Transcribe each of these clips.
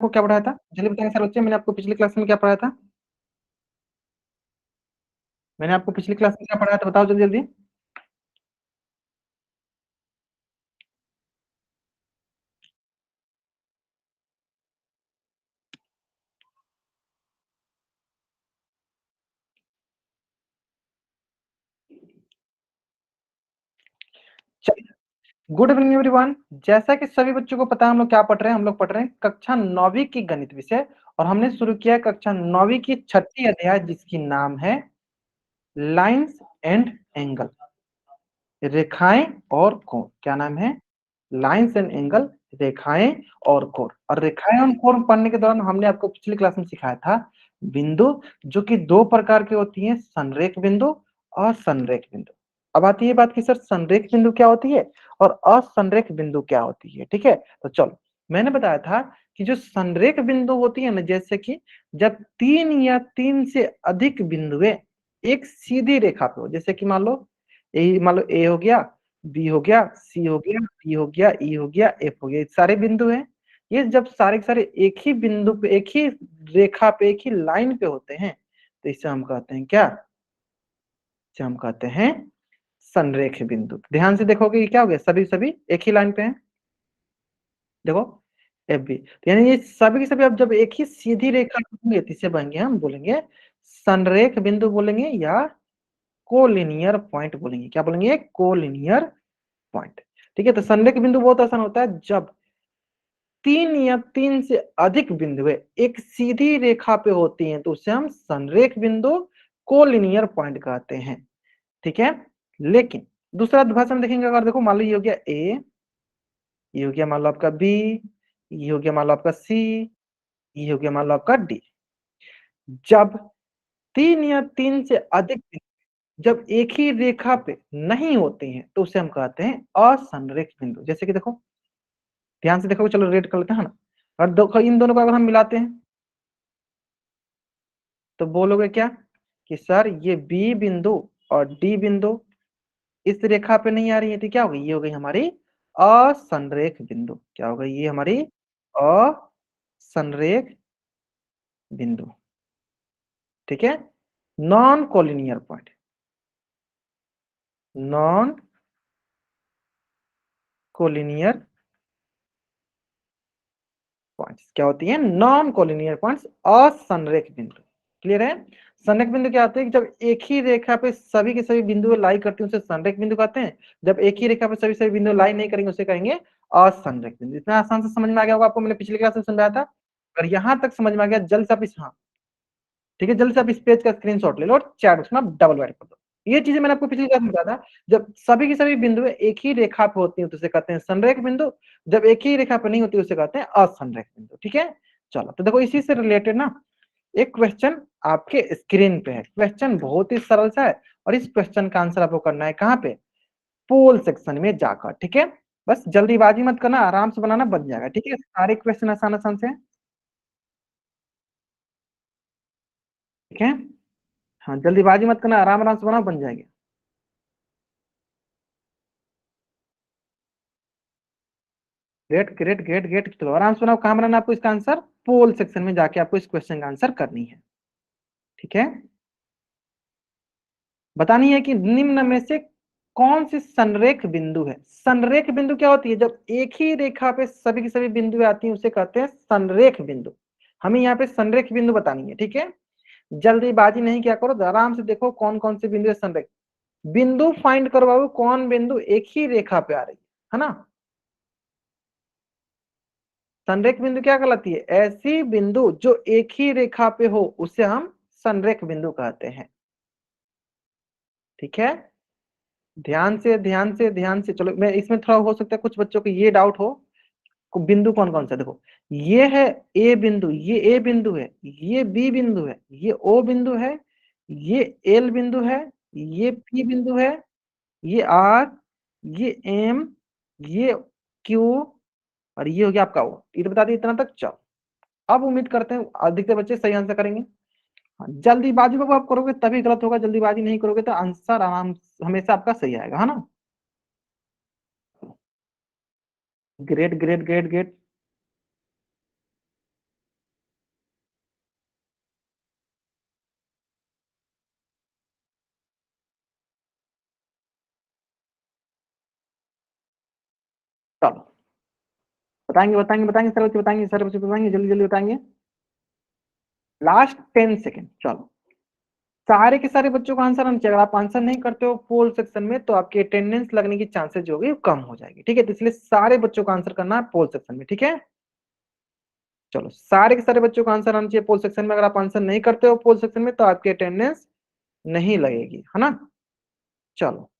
आपको क्या पढ़ाया था? जल्दी बताएंगे सर बच्चे, मैंने आपको पिछली क्लास में क्या पढ़ाया था? मैंने आपको पिछली क्लास में क्या पढ़ाया था, बताओ जल्दी जल्दी। Good evening everyone. जैसा कि सभी बच्चों को पता है, हम लोग क्या पढ़ रहे हैं? हम लोग पढ़ रहे हैं कक्षा 9वीं की गणित विषय, और हमने शुरू किया है कक्षा 9वीं की 6ठी अध्याय, जिसकी नाम है लाइंस एंड एंगल, रेखाएं और कोण। क्या नाम है? लाइंस एंड एंगल, रेखाएं और कोण। और रेखाएं और कोण पढ़ने के दौरान हमने आपको पिछली क्लास में सिखाया था बिंदु, जो कि दो प्रकार की होती हैं, संरेख बिंदु और संरेख बिंदु। अब आती है बात कि सर संरेख बिंदु क्या होती है और असंरेख बिंदु क्या होती है। ठीक है, तो चलो, मैंने बताया था कि जो संरेख बिंदु होती है ना, जैसे कि जब तीन या तीन से अधिक बिंदुएं एक सीधी रेखा पे हो, जैसे कि मान लो ए हो गया, बी हो गया, सी हो गया, डी हो गया, ई हो गया, एफ हो गया, ये सारे बिंदु हैं। ये जब सारे के सारे एक ही बिंदु पे, एक ही रेखा पे, एक ही लाइन पे होते हैं, तो इसे हम कहते हैं क्या? इसे हम कहते हैं संरेख बिंदु। ध्यान से देखोगे, ये क्या हो गया, सभी सभी एक ही लाइन पे हैं। देखो, एफ बी, तो यानी ये सभी के सभी अब जब एक ही सीधी रेखा पे होंगे, तो इसे बनेंगे, हम बोलेंगे संरेख बिंदु बोलेंगे, या कोलिनियर पॉइंट बोलेंगे। क्या बोलेंगे? Collinear point. ठीक है, तो संरेख बिंदु बहुत आसान होता है, जब तीन या तीन से अधिक बिंदुएं एक सीधी रेखा पे होती हैं, तो उसे हम संरेख बिंदु, कोलिनियर पॉइंट कहते हैं। ठीक है, लेकिन दूसरा भाषा में देखेंगे, अगर देखो मान लो ये हो गया ए, ये हो गया मान लो आपका बी, ये हो गया मान लो आपका सी, ये हो गया मान लो आपका डी। जब तीन या तीन से अधिक बिंदु जब एक ही रेखा पे नहीं होते हैं, तो उसे हम कहते हैं असंरेख बिंदु। जैसे कि देखो, ध्यान से देखो, चलो रेड कर लेते हैं ना, और देखो इन दोनों को अगर हम मिलाते हैं, तो बोलोगे क्या कि सर ये बी बिंदु और डी बिंदु इस रेखा पे नहीं आ रही है, तो क्या होगी? ये हो गई हमारी असंरेख बिंदु। क्या होगा? ये हमारी असंरेख बिंदु। ठीक है, non collinear point, non collinear points क्या होती हैं? नॉन कोलिनियर पॉइंट्स, असंरेख बिंदु। क्लियर है? संरेख बिंदु क्या होते हैं कि जब एक ही रेखा पे सभी के सभी बिंदु लाई करती हैं, उसे संरेख बिंदु कहते हैं। जब एक ही रेखा पे सभी सभी बिंदु लाई नहीं करेंगे, उसे कहेंगे असंरेख बिंदु। इतना आसान से समझ में आ गया होगा आपको, मैंने पिछली क्लास में समझाया था। और यहां तक समझ में आ गया, जल्द से आप इस, हाँ ठीक है, जल्द से आप इस पेज का स्क्रीनशॉट ले लो और चैट उसमें आप डबल राइट कर दो। ये चीजें मैंने आपको पिछली क्लास में बताया था, जब सभी की सभी बिंदु एक ही रेखा पे होती हैं, तो उसे कहते हैं संरेख बिंदु। जब एक ही रेखा पे नहीं होती, उसे कहते हैं असंरेख बिंदु। ठीक है, चलो, तो देखो इसी से रिलेटेड ना एक क्वेश्चन आपके स्क्रीन पे है। क्वेश्चन बहुत ही सरल सा है, और इस क्वेश्चन का आंसर आपको करना है कहाँ पे? पोल सेक्शन में जाकर। ठीक है, बस जल्दीबाजी मत करना, आराम से बनाना, बन जाएगा। ठीक है, सारे क्वेश्चन आसान आसान से। ठीक है, हाँ जल्दीबाजी मत करना, आराम आराम से बनाओ, बन जाएगी। ग्रेट ग्रेट ग्रेट ग्रेट, चलो आराम से बनाओ। कहाँ बनाना आपको इसका आंसर? पोल सेक्शन में जाके आपको इस क्वेश्चन का आंसर करनी है। ठीक है, बतानी है कि निम्न में से कौन सी संरेख बिंदु है। संरेख बिंदु क्या होती है? जब एक ही रेखा पे सभी की सभी बिंदु आती हैं, उसे कहते हैं संरेख बिंदु। हमें यहाँ पे संरेख बिंदु बतानी है। ठीक है, जल्दीबाजी नहीं क्या करो, आराम से देखो कौन कौन से बिंदु है संरेख बिंदु। फाइंड करो बाबू, कौन बिंदु एक ही रेखा पे आ रही है ना। संरेख बिंदु क्या कहलाती है? ऐसी बिंदु जो एक ही रेखा पे हो, उसे हम संरेख बिंदु कहते हैं। ठीक है, ध्यान से ध्यान से ध्यान से, चलो मैं इसमें थोड़ा, हो सकता है कुछ बच्चों को ये डाउट हो, बिंदु कौन कौन सा देखो। ये है ए बिंदु, ये ए बिंदु है, ये बी बिंदु है, ये ओ बिंदु है, ये एल बिंदु है, ये पी बिंदु है, ये आर, ये एम, ये क्यू, और ये हो गया आपका ओ। ये तो बता दिए इतना तक। चलो, अब उम्मीद करते हैं अधिकतर बच्चे सही आंसर करेंगे। हाँ, जल्दीबाजी को आप करोगे तभी गलत होगा, जल्दीबाजी नहीं करोगे तो आंसर आराम हमेशा आपका सही आएगा, है ना। Great great great great. बताएंगे बताएंगे बताएंगे सारे बच्चे बताएंगे, सारे बच्चे बताएंगे, जल्दी जल्दी बताएंगे। लास्ट 10 सेकेंड, चलो। सारे के सारे बच्चों का आंसर आना चाहिए। अगर आप आंसर नहीं करते हो पोल सेक्शन में तो आपकी अटेंडेंस लगने की चांसेस जो होगी वो कम हो जाएगी, ठीक है। तो इसलिए सारे बच्चों का आंसर करना है पोल सेक्शन में, ठीक है। चलो, सारे के सारे बच्चों का आंसर आना चाहिए पोल सेक्शन में। अगर आप आंसर नहीं करते हो पोल सेक्शन में तो आपकी अटेंडेंस नहीं लगेगी, है ना। चलो,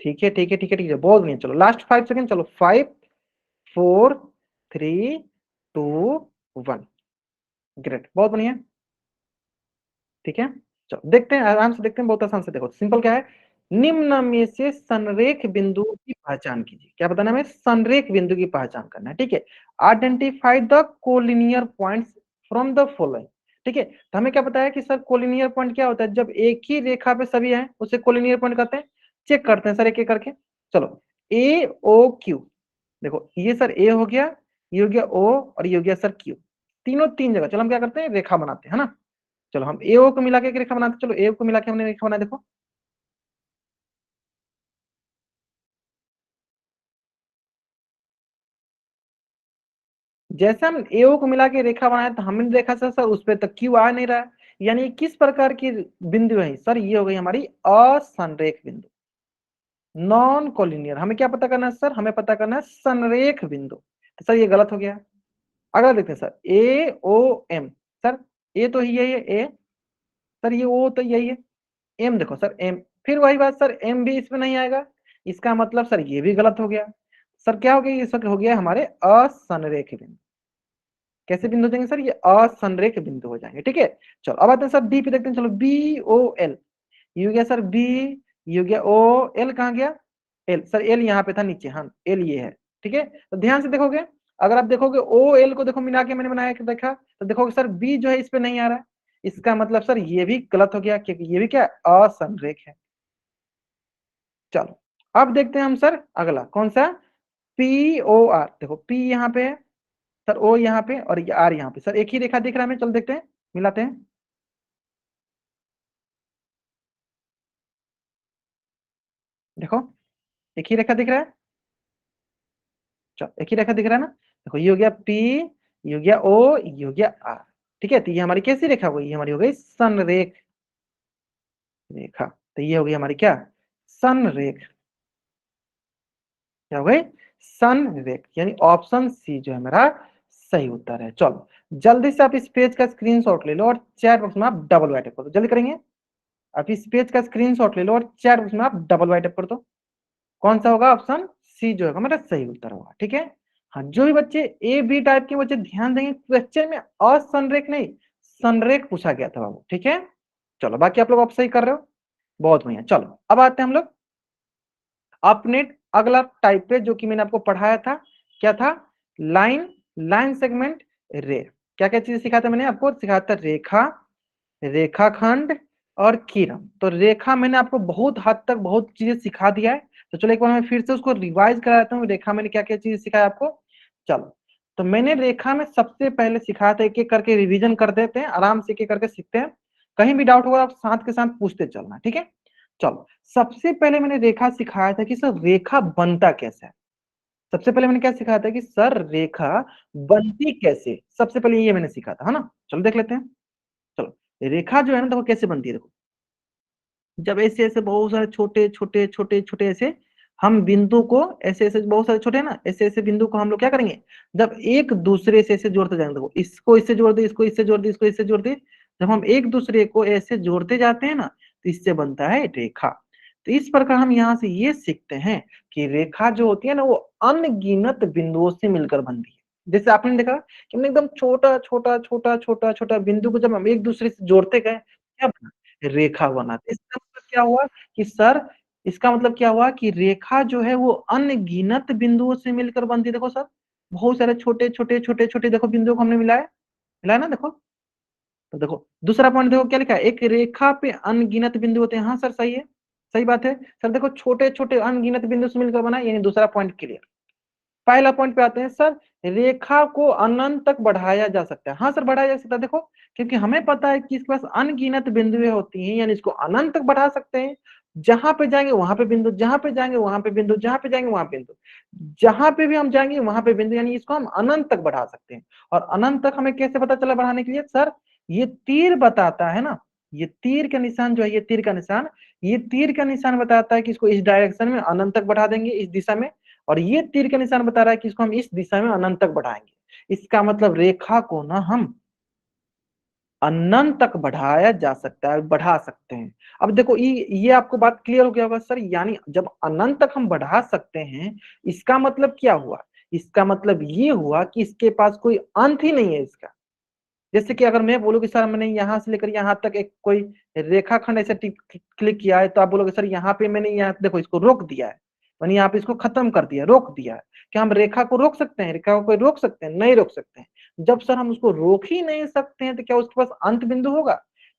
ठीक है ठीक है ठीक है ठीक है, बहुत बढ़िया। चलो लास्ट 5 सेकेंड, चलो 5, 4, 3, 2, 1। ग्रेट, बहुत बढ़िया। ठीक है, चलो देखते हैं, आराम से देखते हैं, बहुत आसान से। देखो सिंपल क्या है, निम्न में से संरेख बिंदु की पहचान कीजिए। क्या बताना है हमें, संरेख बिंदु की पहचान करना है, ठीक है। Identify the collinear points from the following, ठीक है। तो हमें क्या पता है कि सर कोलिनियर पॉइंट क्या होता है, जब एक ही रेखा पे सभी है उसे कोलिनियर पॉइंट कहते हैं। चेक करते हैं सर एक एक करके। चलो, ए ओ क्यू, देखो ये सर ए हो गया, ये हो गया ओ, और ये हो गया सर क्यू। तीनों तीन जगह, चलो हम क्या करते हैं, रेखा बनाते हैं, है ना। चलो हम ए ओ को मिला के एक रेखा बनाते, चलो ए को मिला के हमने रेखा बना, देखो। जैसे हम ए ओ को मिला के रेखा बनाए तो हमने देखा सर उस पर तो क्यू आ नहीं रहा है। यानी किस प्रकार की बिंदु है सर, ये हो गई हमारी असंरेख बिंदु, नॉन कोलिनियर। हमें क्या पता करना है सर, हमें पता करना है संरेख बिंदु। तो सर ये गलत हो गया। अगला देखते हैं सर, ए ओ एम, सर ए तो यही है ए, सर ये ओ तो यही है, एम देखो सर एम, फिर वही बात सर एम भी इसमें नहीं आएगा, इसका मतलब सर ये भी गलत हो गया। सर क्या हो गया, ये सर हो गया हमारे असंरेख बिंदु। कैसे बिंदु हो जाएंगे सर, ये असंरेख बिंदु हो जाएंगे, ठीक है। चलो अब आते हैं सर डी पे, देखते हैं। चलो बी ओ एल, ये हो गया सर बी, ये हो गया ओ, एल कहाँ गया, एल सर, एल यहाँ पे था नीचे, हाँ एल ये है, ठीक है। तो ध्यान से देखोगे, अगर आप देखोगे ओ एल को देखो मिला के मैंने बनाया कि देखा, तो देखोगे सर बी जो है इस पे नहीं आ रहा है, इसका मतलब सर ये भी गलत हो गया, क्योंकि ये भी क्या है, असंरेख है। चलो अब देखते हैं हम सर अगला कौन सा, पी ओ आर, देखो पी यहाँ पे है सर, ओ यहाँ पे और ये आर यहाँ पे, सर एक ही रेखा दिख रहा है हमें, चलो देखते हैं, मिलाते हैं। देखो एक ही रेखा दिख रहा है, चलो एक ही रेखा दिख रहा है ना। देखो ये हो गया पी, ये हो गया ओ, ये हो गया आर, ठीक है। तो ये हमारी कैसी रेखा हो गई, ये हमारी हो गई संरेख रेखा। तो ये हो गई हमारी क्या, संरेख, क्या हो गई, संरेख, यानी ऑप्शन सी जो है मेरा सही उत्तर है। चलो जल्दी से आप इस पेज का स्क्रीनशॉट ले लो और चैट बॉक्स में आप डबल राइट कर दो, जल्दी करेंगे। आप इस पेज का स्क्रीनशॉट ले लो और चैट बॉक्स में आप डबल राइट कर दो। कौन सा होगा, ऑप्शन सी जो होगा मेरा सही उत्तर होगा, ठीक है। हाँ, जो भी बच्चे ए बी टाइप के बच्चे ध्यान देंगे, क्वेश्चन में असंरेख नहीं संरेख पूछा गया था बाबू, ठीक है। चलो बाकी आप लोग आप सही कर रहे हो, बहुत बढ़िया। चलो अब आते हैं हम लोग अपने अगला टाइप पे, जो कि मैंने आपको पढ़ाया था, क्या था, लाइन, लाइन सेगमेंट, रे। क्या क्या चीजें सिखाया था मैंने आपको, सिखाया था रेखा, रेखाखंड और किरण। तो रेखा मैंने आपको बहुत हद तक बहुत चीजें सिखा दिया है, तो चलो एक बार मैं फिर से उसको रिवाइज करा देता हूँ, रेखा मैंने क्या क्या चीजें सिखाया आपको। चलो, तो मैंने रेखा में सबसे पहले सिखाया था, एक एक करके रिवीजन कर देते हैं, आराम से एक एक करके सीखते हैं। कहीं भी डाउट होगा आप साथ के साथ पूछते चलना, ठीक है। चलो सबसे पहले मैंने रेखा सिखाया था कि सर रेखा बनता कैसे है। सबसे पहले मैंने क्या सिखाया था कि सर रेखा बनती कैसे, सबसे पहले ये मैंने सीखा था, है ना। चलो देख लेते हैं। चलो रेखा जो है ना, देखो कैसे बनती है, देखो जब ऐसे ऐसे बहुत सारे छोटे छोटे छोटे छोटे ऐसे हम बिंदु को, ऐसे ऐसे बहुत सारे छोटे ना, ऐसे ऐसे बिंदु को हम लोग क्या करेंगे, जब एक दूसरे से ऐसे जोड़ते जाएंगे, देखो इसको इससे जोड़ दे, इसको इससे जोड़ दे, इसको इससे जोड़ दे, जब हम एक दूसरे को ऐसे जोड़ते जाते हैं ना, तो इससे बनता है रेखा। तो इस प्रकार हम यहाँ से ये सीखते हैं कि रेखा जो होती है ना, वो अनगिनत बिंदुओं से मिलकर बनती है। जैसे आपने देखा कि हमने एकदम छोटा छोटा छोटा छोटा छोटा बिंदु को जब हम एक दूसरे से जोड़ते गए, क्या बना, रेखा बना। तो इसका मतलब क्या हुआ कि सर, इसका मतलब क्या हुआ कि रेखा जो है वो अनगिनत बिंदुओं से मिलकर बनती है। देखो सर, बहुत सारे छोटे छोटे छोटे छोटे देखो बिंदुओं को हमने मिलाया, मिलाया ना, देखो। तो देखो दूसरा पॉइंट देखो क्या लिखा है, एक रेखा पे अनगिनत बिंदु होते हैं। हाँ सर सही है, सही बात है सर। देखो छोटे छोटे अनगिनत बिंदु से मिलकर बना, यानी दूसरा पॉइंट क्लियर। पहला पॉइंट पे आते हैं सर, रेखा को अनंत तक बढ़ाया जा सकता है। हाँ सर बढ़ाया जा सकता है, देखो क्योंकि हमें पता है कि इसके पास अनगिनत बिंदुएं होती हैं, यानी इसको अनंत तक बढ़ा सकते हैं। जहां पे जाएंगे वहां पे बिंदु, जहां पे जाएंगे वहां पे बिंदु, जहां पे जाएंगे वहां बिंदु, जहां पे भी हम जाएंगे वहां पे बिंदु, यानी इसको हम अनंत तक बढ़ा सकते हैं। और अनंत तक हमें कैसे पता चला बढ़ाने के लिए सर, ये तीर बताता है ना, ये तीर का निशान जो है, ये तीर का निशान, ये तीर का निशान बताता है कि इसको इस डायरेक्शन में अनंत तक बढ़ा देंगे, इस दिशा में। और ये तीर का निशान बता रहा है कि इसको हम इस दिशा में अनंत तक बढ़ाएंगे। इसका मतलब रेखा को ना हम अनंत तक बढ़ाया जा सकता है, बढ़ा सकते हैं। अब देखो ये आपको बात क्लियर हो गया होगा सर, यानी जब अनंत तक हम बढ़ा सकते हैं, इसका मतलब क्या हुआ, इसका मतलब ये हुआ कि इसके पास कोई अंत ही नहीं है इसका। जैसे कि अगर मैं बोलूँ कि सर मैंने यहाँ से लेकर यहाँ तक एक कोई रेखाखंड ऐसे क्लिक किया है, तो आप बोलोगे सर यहाँ पे मैंने यहाँ देखो इसको रोक दिया है, मैंने यहाँ पे इसको खत्म कर दिया, रोक दिया है। क्या हम रेखा को रोक सकते हैं, रेखा को कोई रोक सकते हैं, नहीं रोक सकते हैं। जब सर हम उसको रोक ही नहीं सकते हैं, तो क्या उसके पास अंत बिंदु होगा,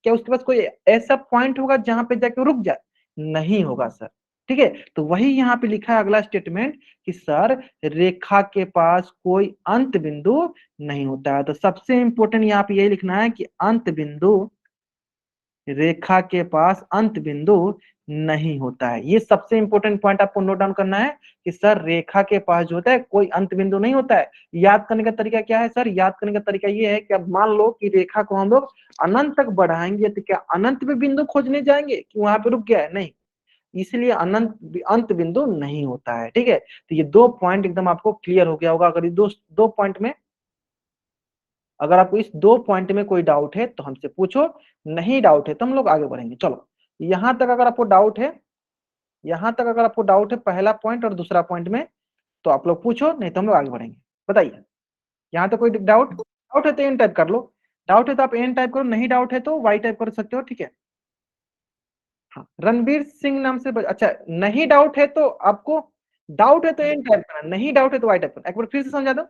क्या उसके पास कोई ऐसा पॉइंट होगा जहां पे जाके रुक जाए, नहीं होगा सर। ठीक है, तो वही यहाँ पे लिखा है अगला स्टेटमेंट कि सर रेखा के पास कोई अंत बिंदु नहीं होता है। तो सबसे इंपॉर्टेंट यहाँ पे यही लिखना है कि अंत बिंदु, रेखा के पास अंत बिंदु नहीं होता है। ये सबसे इंपॉर्टेंट पॉइंट आपको नोट डाउन करना है कि सर रेखा के पास जो होता है कोई अंत बिंदु नहीं होता है। याद करने का तरीका क्या है सर, याद करने का तरीका ये है कि अब मान लो कि रेखा को हम लोग अनंत तक बढ़ाएंगे, तो क्या अनंत में बिंदु खोजने जाएंगे कि वहां पे रुक गया है, नहीं। इसलिए अनंत अंत बिंदु नहीं होता है। ठीक है, तो ये दो पॉइंट एकदम आपको क्लियर हो गया होगा। अगर ये दो दो पॉइंट में, अगर आपको इस दो पॉइंट में कोई डाउट है तो हमसे पूछो, नहीं डाउट है तो हम लोग आगे बढ़ेंगे। चलो, यहां तक अगर आपको डाउट है, यहां तक अगर आपको डाउट है पहला पॉइंट और दूसरा पॉइंट में, तो आप लोग पूछो, नहीं तो हम लोग आगे बढ़ेंगे। बताइए, यहाँ तक कोई डाउट, डाउट है तो एन टाइप कर लो, डाउट है तो आप एन टाइप करो, नहीं डाउट है तो वाई टाइप कर सकते हो। ठीक है, हाँ रणवीर सिंह नाम से अच्छा, नहीं डाउट है तो आपको, डाउट है तो एन टाइप करना, नहीं डाउट है तो वाई टाइप करना। एक बार फिर से समझा दो।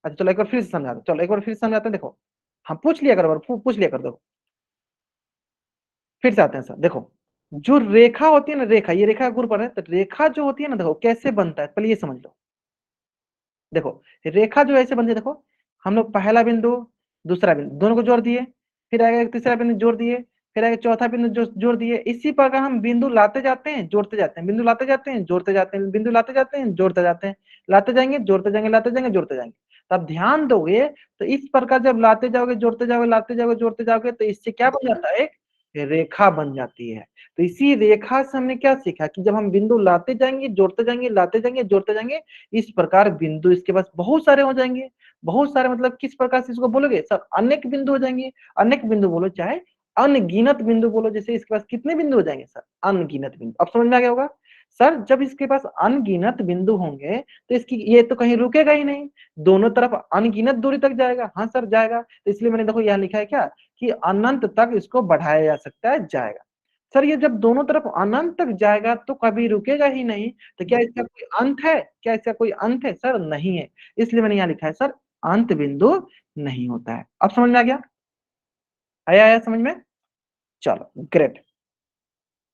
अच्छा चलो एक बार फिर से समझा दो, चलो एक बार फिर से समझाते हैं, देखो। हाँ पूछ लिया करो, पूछ लिया कर दो। फिर से आते हैं सर, देखो जो रेखा होती है ना, रेखा, ये रेखा का गुण पर है, तो रेखा जो होती है ना, देखो कैसे बनता है पहले ये समझ लो। देखो रेखा जो ऐसे बनती है, देखो हम लोग पहला बिंदु, दूसरा बिंदु दोनों को जोड़ दिए, फिर आएगा एक तीसरा बिंदु जोड़ दिए, फिर आएगा चौथा बिंदु जो जोड़ दिए। इसी प्रकार हम बिंदु लाते जाते हैं, जोड़ते जाते हैं, बिंदु लाते जाते हैं, जोड़ते जाते हैं, बिंदु लाते जाते हैं, जोड़ते जाते हैं, लाते जाएंगे, जोड़ते जाएंगे, लाते जाएंगे, जोड़ते जाएंगे। तो आप ध्यान दोगे तो इस प्रकार जब लाते जाओगे, जोड़ते जाओगे, लाते जाओगे, जोड़ते जाओगे, तो इससे क्या बन जाता है, एक रेखा बन जाती है। तो इसी रेखा से हमने क्या सीखा कि जब हम बिंदु लाते जाएंगे, जोड़ते जाएंगे, लाते जाएंगे, जोड़ते जाएंगे, इस प्रकार बिंदु इसके पास बहुत सारे हो जाएंगे। बहुत सारे मतलब किस प्रकार से इसको बोलोगे सर, अनेक बिंदु हो जाएंगे। अनेक बिंदु बोलो चाहे अनगिनत बिंदु बोलो, जैसे इसके पास कितने बिंदु हो जाएंगे सर, अनगिनत बिंदु। अब समझ में आ गया होगा सर, जब इसके पास अनगिनत बिंदु होंगे तो इसकी ये तो कहीं रुकेगा ही नहीं, दोनों तरफ अनगिनत दूरी तक जाएगा। हाँ सर जाएगा, तो इसलिए मैंने देखो यहाँ लिखा है क्या कि अनंत तक इसको बढ़ाया जा सकता है, जाएगा। सर ये जब दोनों तरफ अनंत तक जाएगा तो कभी रुकेगा ही नहीं, तो क्या इसका कोई अंत है, क्या इसका कोई अंत है सर, नहीं है। इसलिए मैंने यहाँ लिखा है सर अंत बिंदु नहीं होता है। अब समझ में आ गया, आया आया समझ में, चलो ग्रेट।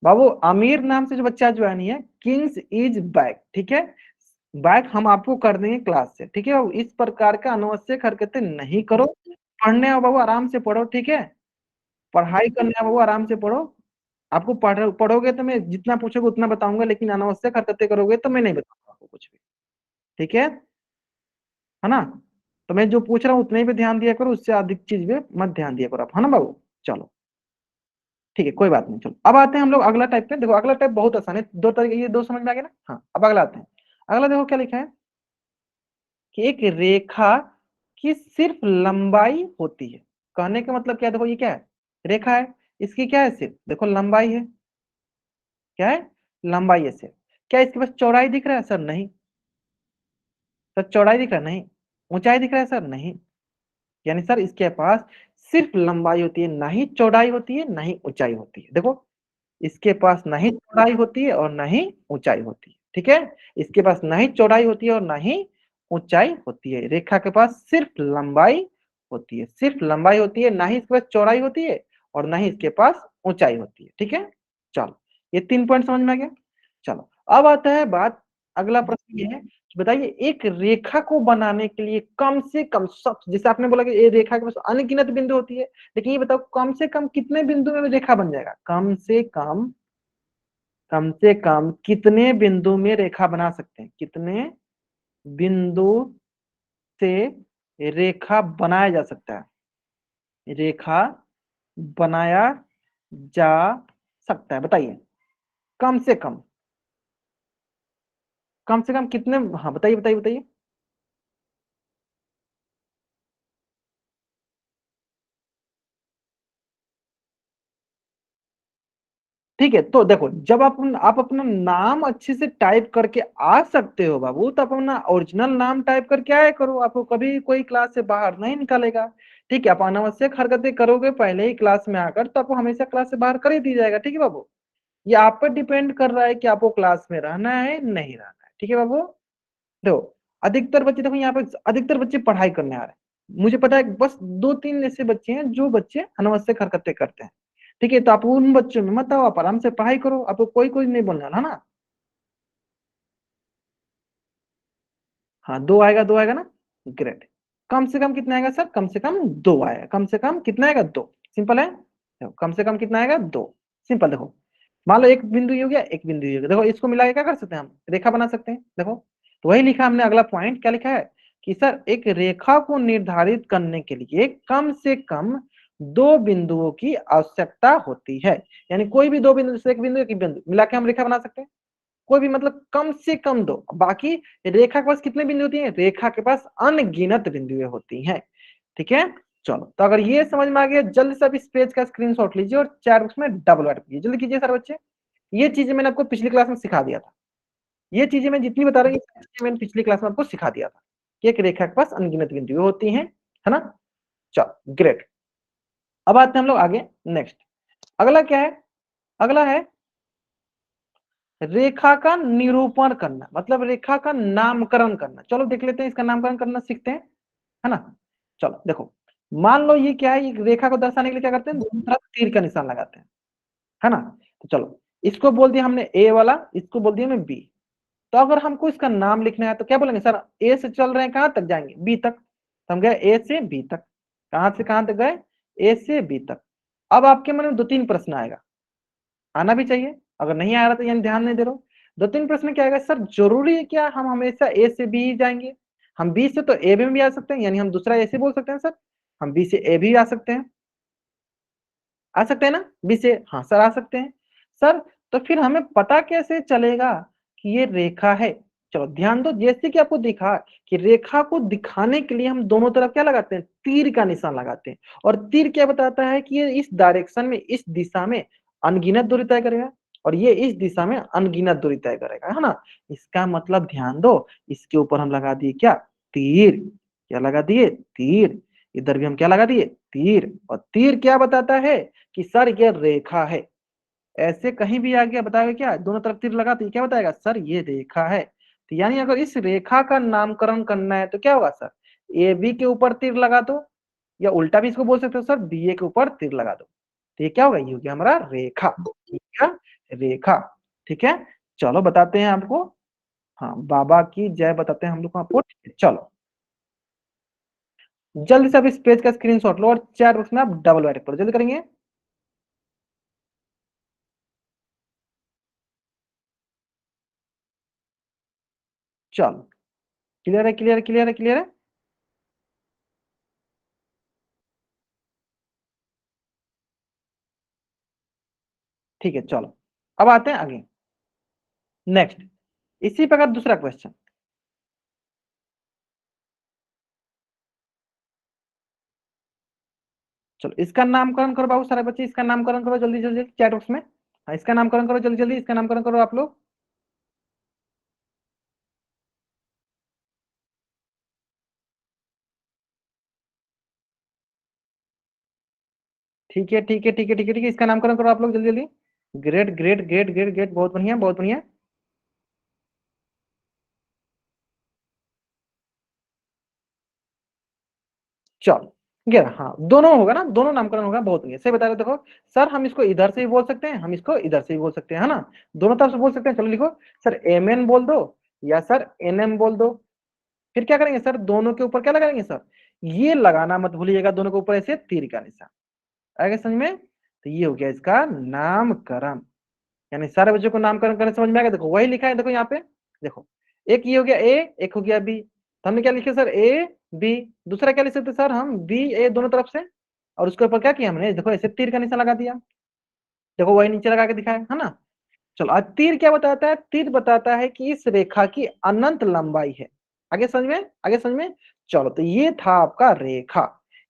बाबू आमिर नाम से जो बच्चा जो है नहीं है, किंग्स इज बैक, ठीक है, बैक हम आपको कर देंगे क्लास से। ठीक है बाबू, इस प्रकार का अनावश्यक हरकतें नहीं करो, पढ़ने आओ बाबू, आराम से पढ़ो। ठीक है, पढ़ाई करने आओ बाबू, आराम से पढ़ो। आपको पढ़ोगे तो मैं जितना पूछोगे उतना बताऊंगा, लेकिन अनावश्यक हरकतें करोगे तो मैं नहीं बताऊंगा आपको कुछ भी। ठीक है ना। तो मैं जो पूछ रहा हूँ उतने पे ध्यान दिया करो, उससे अधिक चीज पे मत ध्यान दिया करो आप, है ना बाबू। चलो ठीक है, कोई बात नहीं। चलो अब आते हैं हम लोग अगला टाइप पे। देखो अगला टाइप बहुत आसान है, दो तरीके, ये दो समझ में आ गया ना। हाँ अब अगला आते हैं। अगला देखो क्या लिखा है कि एक रेखा की सिर्फ लंबाई होती है। कहने का मतलब क्या है, देखो ये क्या है, रेखा है, इसकी क्या है, सिर्फ देखो लंबाई है। क्या है, लंबाई है सिर्फ। क्या इसके पास चौड़ाई दिख रहा है सर, नहीं। सर चौड़ाई दिख रहा है, नहीं। ऊंचाई दिख रहा है सर, नहीं। यानी सर इसके पास सिर्फ लंबाई होती है, ना ही चौड़ाई होती है, ना ही ऊंचाई होती है। देखो इसके पास ना ही चौड़ाई होती है और ना ही ऊंचाई होती है। ठीक है, इसके पास ना ही चौड़ाई होती है और ना ही ऊंचाई होती है। रेखा के पास सिर्फ लंबाई होती है, सिर्फ लंबाई होती है, ना ही इसके पास चौड़ाई होती है और ना ही इसके पास ऊंचाई होती है। ठीक है, चलो ये 3 पॉइंट समझ में आ गया। चलो अब आता है बात, अगला प्रश्न ये है, बताइए एक रेखा को बनाने के लिए कम से कम सब, जैसे आपने बोला कि ये रेखा के पास अनगिनत बिंदु होती है, लेकिन ये बताओ कम से कम कितने बिंदु में रेखा बन जाएगा? कम से कम कितने बिंदु में रेखा बना सकते हैं? कितने बिंदु से रेखा बनाया जा सकता है? रेखा बनाया जा सकता है, बताइए। कम से कम, कम से कम कितने, हाँ बताइए बताइए बताइए। ठीक है, तो देखो जब आप अपना नाम अच्छे से टाइप करके आ सकते हो बाबू, तो आप अपना ओरिजिनल नाम टाइप करके आया करो, आपको कभी कोई क्लास से बाहर नहीं निकालेगा। ठीक है, आप अनावश्यक हरकतें करोगे पहले ही क्लास में आकर, तो आपको हमेशा क्लास से बाहर कर ही दिया जाएगा। ठीक है बाबू, ये आप पर डिपेंड कर रहा है कि आपको क्लास में रहना है नहीं रहना है। ठीक है बाबू, देखो अधिकतर बच्चे, देखो यहाँ पे अधिकतर बच्चे पढ़ाई करने आ रहे हैं, मुझे पता है बस दो तीन ऐसे बच्चे हैं जो बच्चे अनावश्यक हरकतें करते हैं। ठीक है, तो आप उन बच्चों में मत आओ, आप आराम से पढ़ाई करो, आपको कोई कोई नहीं बोलना है ना। हाँ दो आएगा, दो आएगा ना, ग्रेट। कम से कम कितना आएगा सर? कम से कम दो आएगा। कम से कम कितना आएगा? दो, सिंपल है। देखो कम से कम कितना आएगा? दो, सिंपल। देखो मान लो एक बिंदु ये हो गया, एक बिंदु ये हो गया, देखो इसको मिला के क्या कर सकते हैं हम? रेखा बना सकते हैं। देखो तो वही लिखा हमने, अगला पॉइंट क्या लिखा है कि सर एक रेखा को निर्धारित करने के लिए कम से कम दो बिंदुओं की आवश्यकता होती है। यानी कोई भी दो बिंदु से, एक बिंदु एक बिंदु मिला के हम रेखा बना सकते हैं। कोई भी मतलब कम से कम दो, बाकी रेखा के पास कितने बिंदु होती हैं? रेखा के पास अनगिनत बिंदुएं होती हैं। ठीक है, चलो तो अगर ये समझ में आ गया, जल्दी से अब इस पेज का स्क्रीनशॉट लीजिए और चैट बॉक्स में डबल ऐड कीजिए, जल्दी कीजिए सारे बच्चे। ये चीजें मैंने आपको पिछली क्लास में सिखा दिया था, ये चीजें मैं जितनी बता रही हूँ ये चीजें मैंने पिछली क्लास में आपको सिखा दिया था कि एक रेखा के पास अनगिनत बिंदुएं होती हैं, है ना। चलो ग्रेट, अब आते हैं हम लोग आगे। नेक्स्ट अगला क्या है? अगला है रेखा का निरूपण करना, मतलब रेखा का नामकरण करना। चलो देख लेते हैं, इसका नामकरण करना सीखते हैं, है ना। चलो देखो, मान लो ये क्या है, ये रेखा को दर्शाने के लिए क्या करते हैं? दोनों तरफ तीर का निशान लगाते हैं, है ना। तो चलो इसको बोल दिया हमने ए वाला, इसको बोल दिया मैं बी। तो अगर हमको इसका नाम लिखना है तो क्या बोलेंगे? सर ए से चल रहे हैं, कहां तक जाएंगे? बी तक। तो हम गए ए से बी तक, कहां से कहां तक गए? ए से बी तक। अब आपके मन में दो तीन प्रश्न आएगा, आना भी चाहिए, अगर नहीं आ रहा तो यानी ध्यान नहीं दे रहे हो। दो तीन प्रश्न क्या आएगा? सर जरूरी है क्या हम हमेशा ए से बी ही जाएंगे? हम बी से तो ए में भी आ सकते हैं, यानी हम दूसरा ऐसे बोल सकते हैं सर, हम बी से ए भी आ सकते हैं, आ सकते हैं ना बी से? हाँ सर आ सकते हैं। सर तो फिर हमें पता कैसे चलेगा कि ये रेखा है? चलो ध्यान दो, जैसे कि आपको दिखा कि रेखा को दिखाने के लिए हम दोनों तरफ क्या लगाते हैं? तीर का निशान लगाते हैं। और तीर क्या बताता है कि ये इस डायरेक्शन में, इस दिशा में अनगिनत दूरी तय करेगा, और ये इस दिशा में अनगिनत दूरी तय करेगा, है ना। इसका मतलब ध्यान दो, इसके ऊपर हम लगा दिए क्या? तीर। क्या लगा दिए? तीर। इधर भी हम क्या लगा दिए? तीर। और तीर क्या बताता है कि सर ये रेखा है। ऐसे कहीं भी आ गया बताएगा क्या? दोनों तरफ तीर लगा तो क्या बताएगा? सर ये रेखा है। तो यानी अगर इस रेखा का नामकरण करना है तो क्या होगा सर? ए बी के ऊपर तीर लगा दो, या उल्टा भी इसको बोल सकते हो सर, बी ए के ऊपर तीर लगा दो। तो ये क्या होगा? ये हो गया हमारा रेखा, ठीक है, रेखा। ठीक है, चलो बताते हैं आपको। हाँ बाबा की जय बताते हैं हम लोग आपको। चलो जल्दी से अब इस पेज का स्क्रीनशॉट लो और चैट बॉक्स में आप डबल राइट करो, जल्दी करेंगे। चलो क्लियर है, क्लियर है, क्लियर है, क्लियर है। ठीक है, चलो अब आते हैं आगे। नेक्स्ट इसी प्रकार दूसरा क्वेश्चन। चलो इसका नामकरण करो बाबू, सारे बच्चे इसका नामकरण करो जल्दी जल्दी चैट बॉक्स में। हाँ इसका नामकरण करो जल्दी जल्दी, इसका नामकरण करो आप लोग। ठीक है ठीक है ठीक है ठीक है ठीक है, इसका नामकरण करो आप लोग जल्दी जल्दी। Great great great great great, बहुत बढ़िया बहुत बढ़िया। चलो ग्यारह, हाँ दोनों होगा ना, दोनों नामकरण होगा, बहुत बढ़िया सही बता रहे हो। देखो सर हम इसको इधर से भी बोल सकते हैं, हम इसको इधर से भी बोल सकते हैं, है ना। दोनों तरफ से बोल सकते हैं। चलो लिखो सर एम एन बोल दो, या सर NM बोल दो। फिर क्या करेंगे सर, दोनों के ऊपर क्या लगाएंगे सर, ये लगाना मत भूलिएगा, दोनों के ऊपर ऐसे तीर का निशान। आगे समझ में? तो ये हो गया इसका नामकरण, यानी सारे बच्चों को नामकरण करने समझ में आ गया। देखो वही लिखा है, देखो यहाँ पे, देखो एक ये हो गया ए, एक हो गया बी, तो हमने क्या लिखे सर, ए बी। दूसरा क्या लिख सकते सर हम, बी ए दोनों तरफ से, और उसके ऊपर क्या किया हमने, देखो ऐसे तीर का निशान लगा दिया। देखो वही नीचे लगा के दिखाया है ना। चलो आज तीर क्या बताता है, तीर बताता है कि इस रेखा की अनंत लंबाई है। आगे समझ में, आगे समझ में। चलो तो ये था आपका रेखा,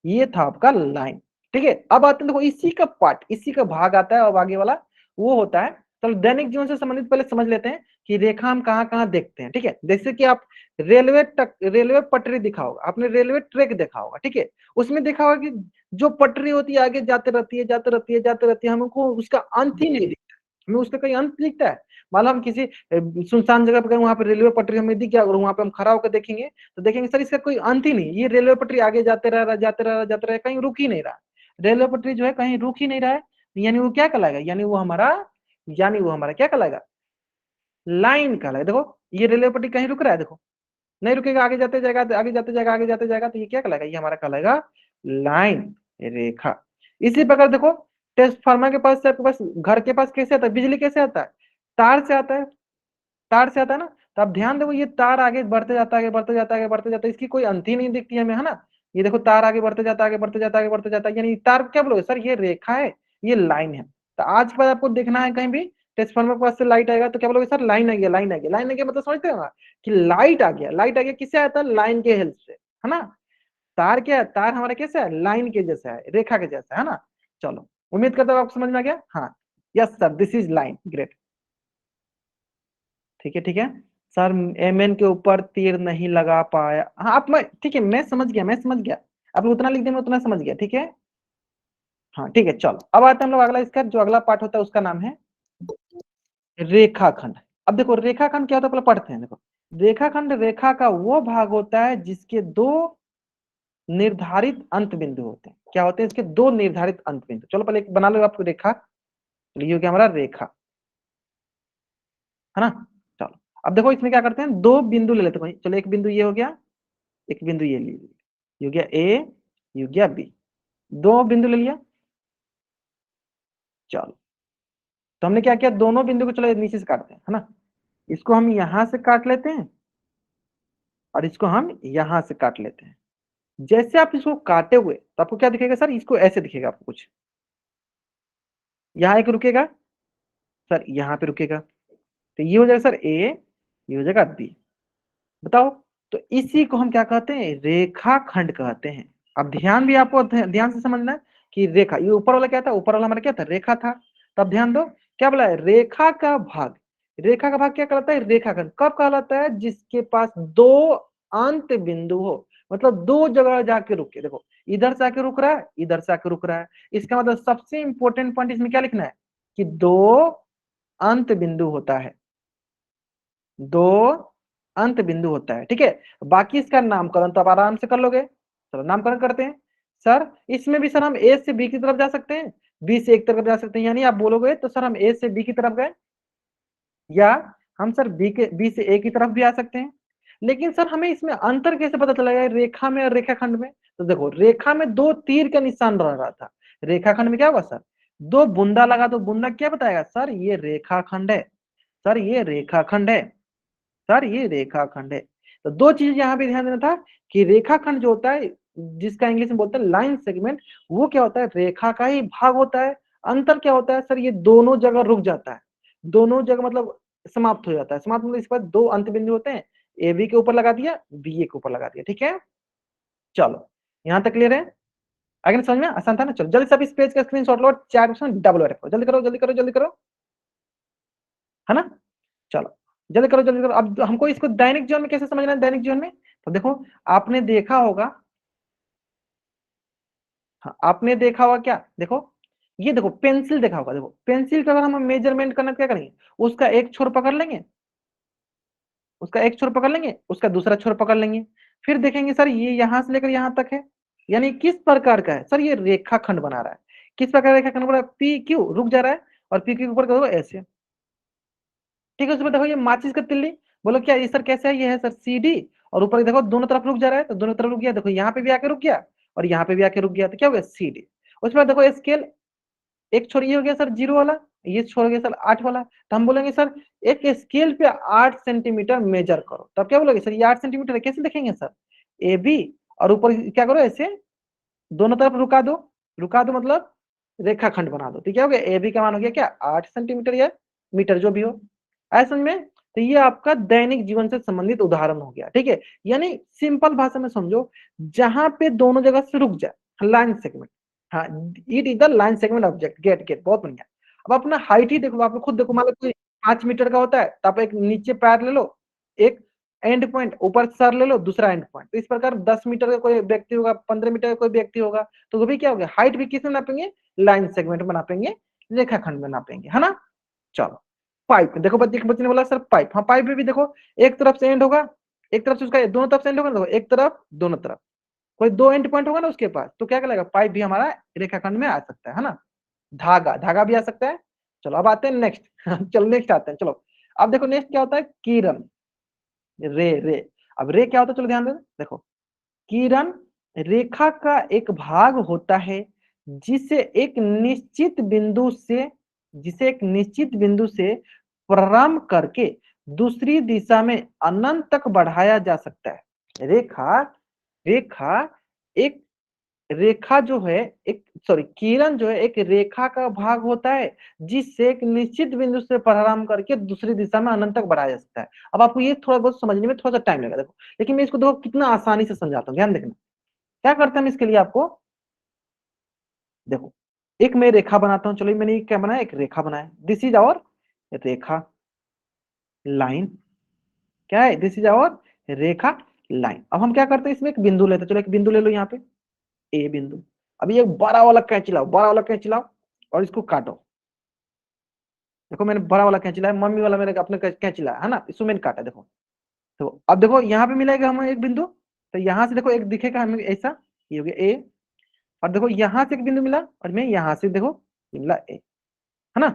ये था आपका लाइन। ठीक है, अब आते हैं देखो इसी का पार्ट, इसी का भाग आता है, अब आगे वाला वो होता है। चलो दैनिक जीवन से संबंधित पहले समझ लेते हैं कि रेखा हम कहाँ कहाँ देखते हैं। ठीक है, जैसे कि आप रेलवे पटरी दिखा होगा आपने, रेलवे ट्रैक देखा होगा, ठीक है, उसमें देखा होगा कि जो पटरी होती है आगे जाते रहती है, जाते रहती है, जाते रहती है, हमको उसका अंत ही नहीं दिखता, हमें उसका कोई अंत दिखता है। मान लो हम किसी सुनसान जगह पर गए, वहां पे रेलवे पटरी हमें दिख गया, और वहां पे हम खड़ा होकर देखेंगे तो देखेंगे सर इसका कोई अंत ही नहीं, ये रेलवे पटरी आगे जाते रह रहा, जाते रह रहा, जाते रह, कहीं रुक ही नहीं रहा। रेलवे पटरी जो है कहीं रुक ही नहीं रहा है, यानी वो क्या कहलाएगा, यानी वो हमारा क्या कहलाएगा, लाइन कहलाएगा। देखो ये रेलवे पटरी कहीं रुक रहा है, देखो नहीं रुकेगा, आगे जाते जाएगा, आगे जाते जाएगा, आगे जाते जाएगा, तो ये क्या कहलाएगा, ये हमारा कहलाएगा लाइन, रेखा। इसी प्रकार देखो ट्रांसफार्मर के पास से, आपके पास घर के पास कैसे आता है, बिजली कैसे आता है, तार से आता है, तार से आता है ना। तो आप ध्यान देखो ये तार आगे बढ़ते जाता है, आगे बढ़ते जाता है, आगे बढ़ते जाता है, इसकी कोई अंत ही नहीं दिखती है हमें, है ना। ये देखो तार आगे बढ़ते जाता है, आगे बढ़ते जाता है, आगे बढ़ते जाता है, यानी तार क्या बोलोगे सर, ये रेखा है, ये लाइन है। तो आज के बाद आपको देखना है कहीं भी ट्रांसफार्मर के पास से लाइट आएगा तो क्या बोलोगे सर, लाइन आ गया, लाइन आ गया, लाइन आ गया, मतलब समझते हो ना कि लाइट आ गया, लाइट आ गया, किससे आता है, लाइन के हेल्प से, है ना। तार क्या है, तार हमारा कैसा है, लाइन के जैसा है, रेखा के जैसा है ना। चलो उम्मीद करता हूँ आपको समझ में आ गया। हाँ, yes sir, this is line, great. ठीक है, ठीक है सर, MN के ऊपर तीर नहीं लगा पाया, हाँ आप, मैं ठीक है, मैं समझ गया, मैं समझ गया, आप उतना लिख दें, मैं उतना समझ गया, ठीक है। हाँ ठीक है, चलो अब आते हैं हम लोग अगला, इसका जो अगला पार्ट होता है उसका नाम है रेखाखंड। अब देखो रेखाखंड क्या होता है, पहले पढ़ते हैं। देखो रेखाखंड रेखा का वो भाग होता है जिसके दो निर्धारित अंत बिंदु होते हैं। क्या होते हैं, इसके दो निर्धारित अंत बिंदु। चलो पहले एक बना लो आपको रेखा, ये हो गया हमारा रेखा, है ना। चलो अब देखो इसमें क्या करते हैं, दो बिंदु ले लेते हैं। चलो एक बिंदु ये हो गया, एक बिंदु ये ले लिया, ये हो गया ए, ये हो गया बी, दो बिंदु ले लिया। चलो तो हमने क्या किया, दोनों बिंदु को चलो नीचे से काटते हैं, है ना। इसको हम यहां से काट लेते हैं और इसको हम यहां से काट लेते हैं। जैसे आप इसको काटे हुए तो आपको क्या दिखेगा सर, इसको ऐसे दिखेगा आपको कुछ, यहाँ एक रुकेगा सर, यहाँ पे रुकेगा, तो ये हो जाएगा सर ए, ये हो जाएगा बी। बताओ, तो इसी को हम क्या कहते हैं, रेखाखंड कहते हैं। अब ध्यान भी आपको ध्यान से समझना है कि रेखा, ये ऊपर वाला क्या था, ऊपर वाला हमारा क्या था, रेखा था। तब ध्यान दो क्या बोला है, रेखा का भाग, रेखा का भाग क्या कहलाता है, रेखाखंड कब कहलाता है, जिसके पास दो अंत बिंदु हो, मतलब दो जगह जाके रुके। देखो इधर से आके रुक रहा है, इधर से आके रुक रहा है, इसका मतलब सबसे इंपॉर्टेंट पॉइंट इसमें क्या लिखना है कि दो अंत बिंदु होता है, दो अंत बिंदु होता है, ठीक है। बाकी इसका नामकरण तो आप आराम से कर लोगे। चलो नामकरण करते हैं। सर इसमें भी सर हम ए से बी की तरफ जा सकते हैं, बी से एक तरफ जा सकते हैं, यानी आप बोलोगे तो सर हम ए से बी की तरफ गए, या हम सर बी से ए की तरफ भी आ सकते हैं। लेकिन सर हमें इसमें अंतर कैसे पता चलेगा रेखा में और रेखाखंड में। तो देखो रेखा में दो तीर का निशान रह रहा था, रेखाखंड में क्या होगा सर, दो बूंदा लगा, तो बूंदा क्या बताएगा सर, ये रेखाखंड है, सर ये रेखाखंड है, सर ये रेखाखंड है। तो दो चीज यहाँ पे ध्यान देना था कि रेखाखंड जो होता है, जिसका इंग्लिश में बोलते हैं लाइन सेगमेंट, वो क्या होता है, रेखा का ही भाग होता है। अंतर क्या होता है सर, ये दोनों जगह रुक जाता है, दोनों जगह मतलब समाप्त हो जाता है। समाप्त मतलब इसके बाद दो अंत बिंदु होते हैं, ए बी के ऊपर लगा दिया, बी ए के ऊपर लगा दिया, ठीक है। चलो यहाँ तक क्लियर है, आगे नहीं समझ में आसान था ना। चलो जल्दी से आप इस पेज का स्क्रीनशॉट लो, चार क्वेश्चन डबल रखो, जल्दी करो, जल्दी करो, जल्दी करो, है ना। चलो जल्दी करो, जल्दी करो। अब हमको इसको दैनिक जीवन में कैसे समझना है, दैनिक जीवन में तो देखो आपने देखा होगा, हाँ आपने देखा होगा क्या, देखो ये देखो पेंसिल देखा होगा, देखो पेंसिल का अगर हम मेजरमेंट करना तो क्या करेंगे, उसका एक छोर पकड़ लेंगे, उसका एक छोर पकड़ लेंगे, उसका दूसरा छोर पकड़ लेंगे, फिर देखेंगे सर ये यहां से लेकर यहां तक है, यानी किस प्रकार का है सर, ये रेखाखंड बना रहा है। किस प्रकार रेखाखंड बना रहा है, पी क्यू रुक जा रहा है, और पी क्यू के ऊपर करो ऐसे, ठीक है। उसमें देखो ये माचिस का तिल्ली, बोलो क्या ये सर कैसे है, ये है सर सी डी, और ऊपर देखो दोनों तरफ रुक जा रहा है, तो दोनों तरफ रुक गया, देखो यहाँ पे भी आके रुक गया और यहाँ पे भी आके रुक गया, तो क्या हो गया सी डी। उसके बाद देखो स्केल, एक छोड़ ये हो गया सर 0 वाला, ये छोड़ गया सर 8 वाला, तो हम बोलेंगे सर एक स्केल पे 8 सेंटीमीटर मेजर करो, तब क्या बोलोगे सर ये 8 सेंटीमीटर है, कैसे देखेंगे सर ए बी, और ऊपर क्या करो ऐसे दोनों तरफ रुका दो, रुका दो मतलब रेखाखंड बना दो, तो क्या हो गया ए बी का मान हो गया क्या 8 सेंटीमीटर या मीटर जो भी हो, ऐसा समझ में। तो ये आपका दैनिक जीवन से संबंधित उदाहरण हो गया, ठीक है, यानी सिंपल भाषा में समझो, जहां पे दोनों जगह से रुक जाए लाइन सेगमेंट, हाँ it is the line segment object, get get बहुत बढ़िया। अब अपना हाइट ही देखो, आप लोग खुद देखो, मान लो कोई 5 मीटर का होता है, तो आप एक नीचे पैर ले लो, एक एंड पॉइंट ऊपर सर ले लो, दूसरा एंड पॉइंट, तो इस प्रकार 10 मीटर का कोई व्यक्ति होगा, 15 मीटर का कोई व्यक्ति होगा, तो वो भी क्या हो गया हाइट भी किस में नापेंगे, लाइन सेगमेंट में नापेंगे, रेखाखंड में नापेंगे, है ना। चलो पाइप देखो, बच्चे ने बोला सर पाइप, हाँ पाइप में भी देखो एक तरफ से एंड होगा, एक तरफ से उसका दोनों तरफ से एंड होगा, देखो एक तरफ दोनों तरफ, कोई दो एंड पॉइंट होगा ना उसके पास, तो क्या कहलाएगा पाइप भी हमारा रेखाखंड में आ सकता है ना। धागा, धागा भी आ सकता है। चलो अब आते हैं नेक्स्ट चलो नेक्स्ट आते हैं, चलो अब देखो नेक्स्ट क्या होता है, किरण, रे रे। अब रे क्या होता है, चलो ध्यान दे, देखो किरण रेखा का एक भाग होता है जिसे एक निश्चित बिंदु से, जिसे एक निश्चित बिंदु से प्रारंभ करके दूसरी दिशा में अनंत तक बढ़ाया जा सकता है। रेखा, रेखा एक रेखा जो है, एक सॉरी किरण जो है एक रेखा का भाग होता है जिससे एक निश्चित बिंदु से प्रारंभ करके दूसरी दिशा में अनंत तक बढ़ाया जा सकता है। अब आपको ये थोड़ा बहुत समझने में थोड़ा सा टाइम लगेगा, देखो लेकिन मैं इसको देखो कितना आसानी से समझाता हूँ, ध्यान देखना क्या करते हैं हम इसके लिए आपको, देखो एक मैं रेखा बनाता हूँ, चलो मैंने क्या बनाया, एक रेखा बनाया, this is our rekha line, क्या है this is our rekha line. अब हम क्या करते हैं इसमें एक बिंदु लेते हैं, चलो एक बिंदु ले लो यहाँ पे ए बिंदु, अभी एक बड़ा वाला कैंची लाओ, बड़ा वाला कैंची लाओ और इसको काटो, देखो मैंने बड़ा वाला कैंची लाया, मम्मी वाला मैंने अपने कैंची लाया है ना, इसको मैंने काटा, देखो तो अब देखो यहाँ पे मिलेगा हमें एक बिंदु, तो यहाँ से देखो एक दिखेगा हमें ऐसा, ये हो गया ए, और देखो यहाँ से एक बिंदु मिला और मैं यहाँ से देखो ये मिला ए, है ना,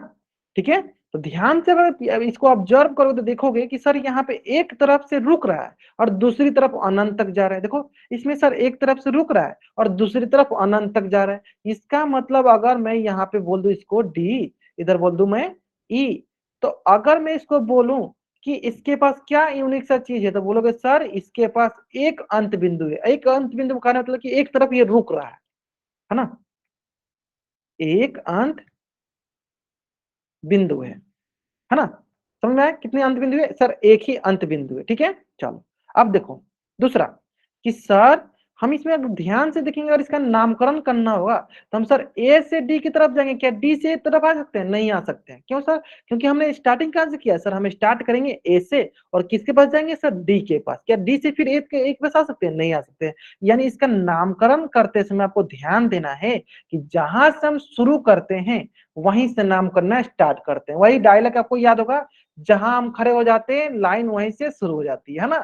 ठीक है। तो ध्यान से अगर इसको ऑब्जर्व करोगे तो देखोगे कि सर यहाँ पे एक तरफ से रुक रहा है और दूसरी तरफ अनंत तक जा रहा है, देखो इसमें सर एक तरफ से रुक रहा है और दूसरी तरफ अनंत तक जा रहा है, इसका मतलब अगर मैं यहाँ पे बोल दूं इसको डी, इधर बोल दूं मैं ई, तो अगर मैं इसको बोलूं कि इसके पास क्या यूनिक सा चीज है, तो बोलोगे सर इसके पास एक अंत बिंदु है, एक अंत बिंदु का मतलब कि एक तरफ ये रुक रहा है ना, एक अंत बिंदु है ना, समझ में आया कितने अंत बिंदु है सर, एक ही अंत बिंदु है, ठीक है। चलो अब देखो दूसरा कि सर हम इसमें अगर ध्यान से देखेंगे अगर इसका नामकरण करना होगा तो हम सर ए से डी की तरफ जाएंगे, क्या डी से तरफ आ सकते हैं, नहीं आ सकते हैं, क्यों सर, क्योंकि हमने स्टार्टिंग कहां से किया सर, हम स्टार्ट करेंगे ए से और किसके पास जाएंगे सर डी के पास, क्या डी से फिर एक के एक पास आ सकते हैं, नहीं आ सकते हैं। यानी इसका नामकरण करते समय आपको ध्यान देना है कि जहां से हम शुरू करते हैं वहीं से नाम करना स्टार्ट करते हैं, वही डायलॉग आपको याद होगा, जहां हम खड़े हो जाते हैं लाइन वहीं से शुरू हो जाती है ना,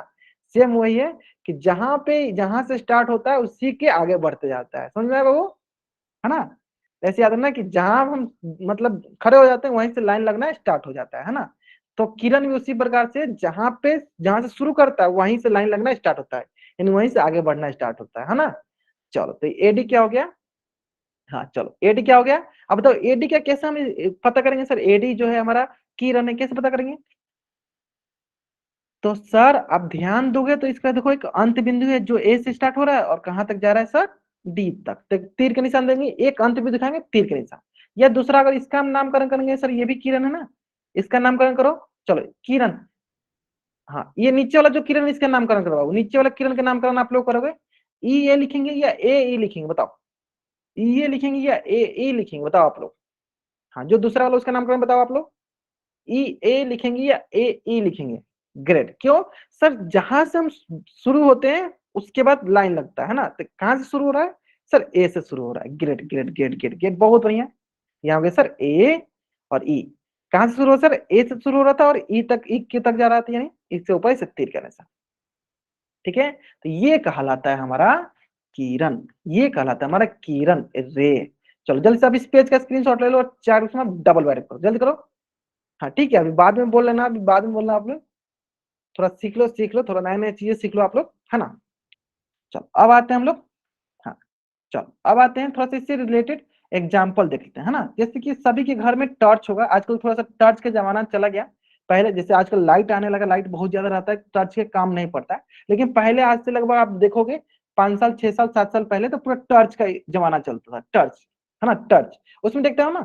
सेम वही है कि जहां पे जहां से स्टार्ट होता है उसी के आगे बढ़ते जाता है, समझ में आया बाबू, है ना। ऐसे याद रखना कि जहां हम मतलब खड़े हो जाते हैं वहीं से लाइन लगना स्टार्ट हो जाता है ना। तो किरण भी उसी प्रकार से जहां पे जहां से शुरू करता है वहीं से लाइन लगना स्टार्ट होता है, यानी वहीं से आगे बढ़ना स्टार्ट होता है ना। चलो तो एडी क्या हो गया, हाँ चलो एडी क्या हो गया। अब बताओ एडी क्या कैसे हम पता करेंगे सर, एडी जो है हमारा किरण है, कैसे पता करेंगे, तो सर आप ध्यान दोगे तो इसका देखो एक अंत बिंदु है जो ए से स्टार्ट हो रहा है और कहां तक जा रहा है सर डी तक, तो तीर के निशान देंगे, एक अंत बिंदु दिखाएंगे तीर के निशान, या दूसरा अगर इसका हम नामकरण करेंगे सर ये भी किरण है ना, इसका नामकरण करो, चलो किरण, हाँ ये नीचे वाला जो किरण है, इसका नामकरण करो, नीचे वाला किरण का नामकरण आप लोग करोगे, ई ए लिखेंगे या ए ई लिखेंगे बताओ, ई ए लिखेंगे या ए ई लिखेंगे बताओ आप लोग, हाँ जो दूसरा वाला उसका नामकरण बताओ आप लोग, ई ए लिखेंगे या ए ई लिखेंगे, ग्रेट, क्यों सर जहां से हम शुरू होते हैं उसके बाद लाइन लगता है ना, तो कहां से शुरू हो रहा है सर ए से शुरू हो रहा है, great great great great great बहुत बढ़िया। यहाँ हो गया सर ए और ई, कहां से शुरू हो सर ए से शुरू हो रहा था और ई तक ई के तक जा रहा था, यानी इससे ऊपर इसे तीर का निशान, ठीक है। तो ये कहलाता है हमारा किरण, ये कहलाता है हमारा किरण रे। चलो जल्दी से अब इस पेज का स्क्रीनशॉट ले लो और चार उसमें डबल बैरक करो, जल्दी करो, हाँ ठीक है, अभी बाद में बोल लेना, अभी बाद में बोलना आप लोग। थोड़ा सीख लो, थोड़ा नए-नए चीजें सीख लो आप लोग, है ना? चलो अब आते हैं हम लोग, हाँ, चलो अब आते हैं थोड़ा-सा इससे रिलेटेड एग्जांपल देख लेते हैं, है ना? जैसे कि सभी के घर में टॉर्च होगा, आजकल थोड़ा-सा टॉर्च का ज़माना चला गया। पहले जैसे आजकल लाइट आने लगा, लाइट बहुत ज़्यादा रहता है, टॉर्च के काम नहीं पड़ता है। लेकिन पहले आज से लगभग आप देखोगे 5 साल, 6 साल, 7 साल पहले तो पूरा टॉर्च का ही ज़माना चलता था, टॉर्च, है ना? टॉर्च। उसमें देखते हो ना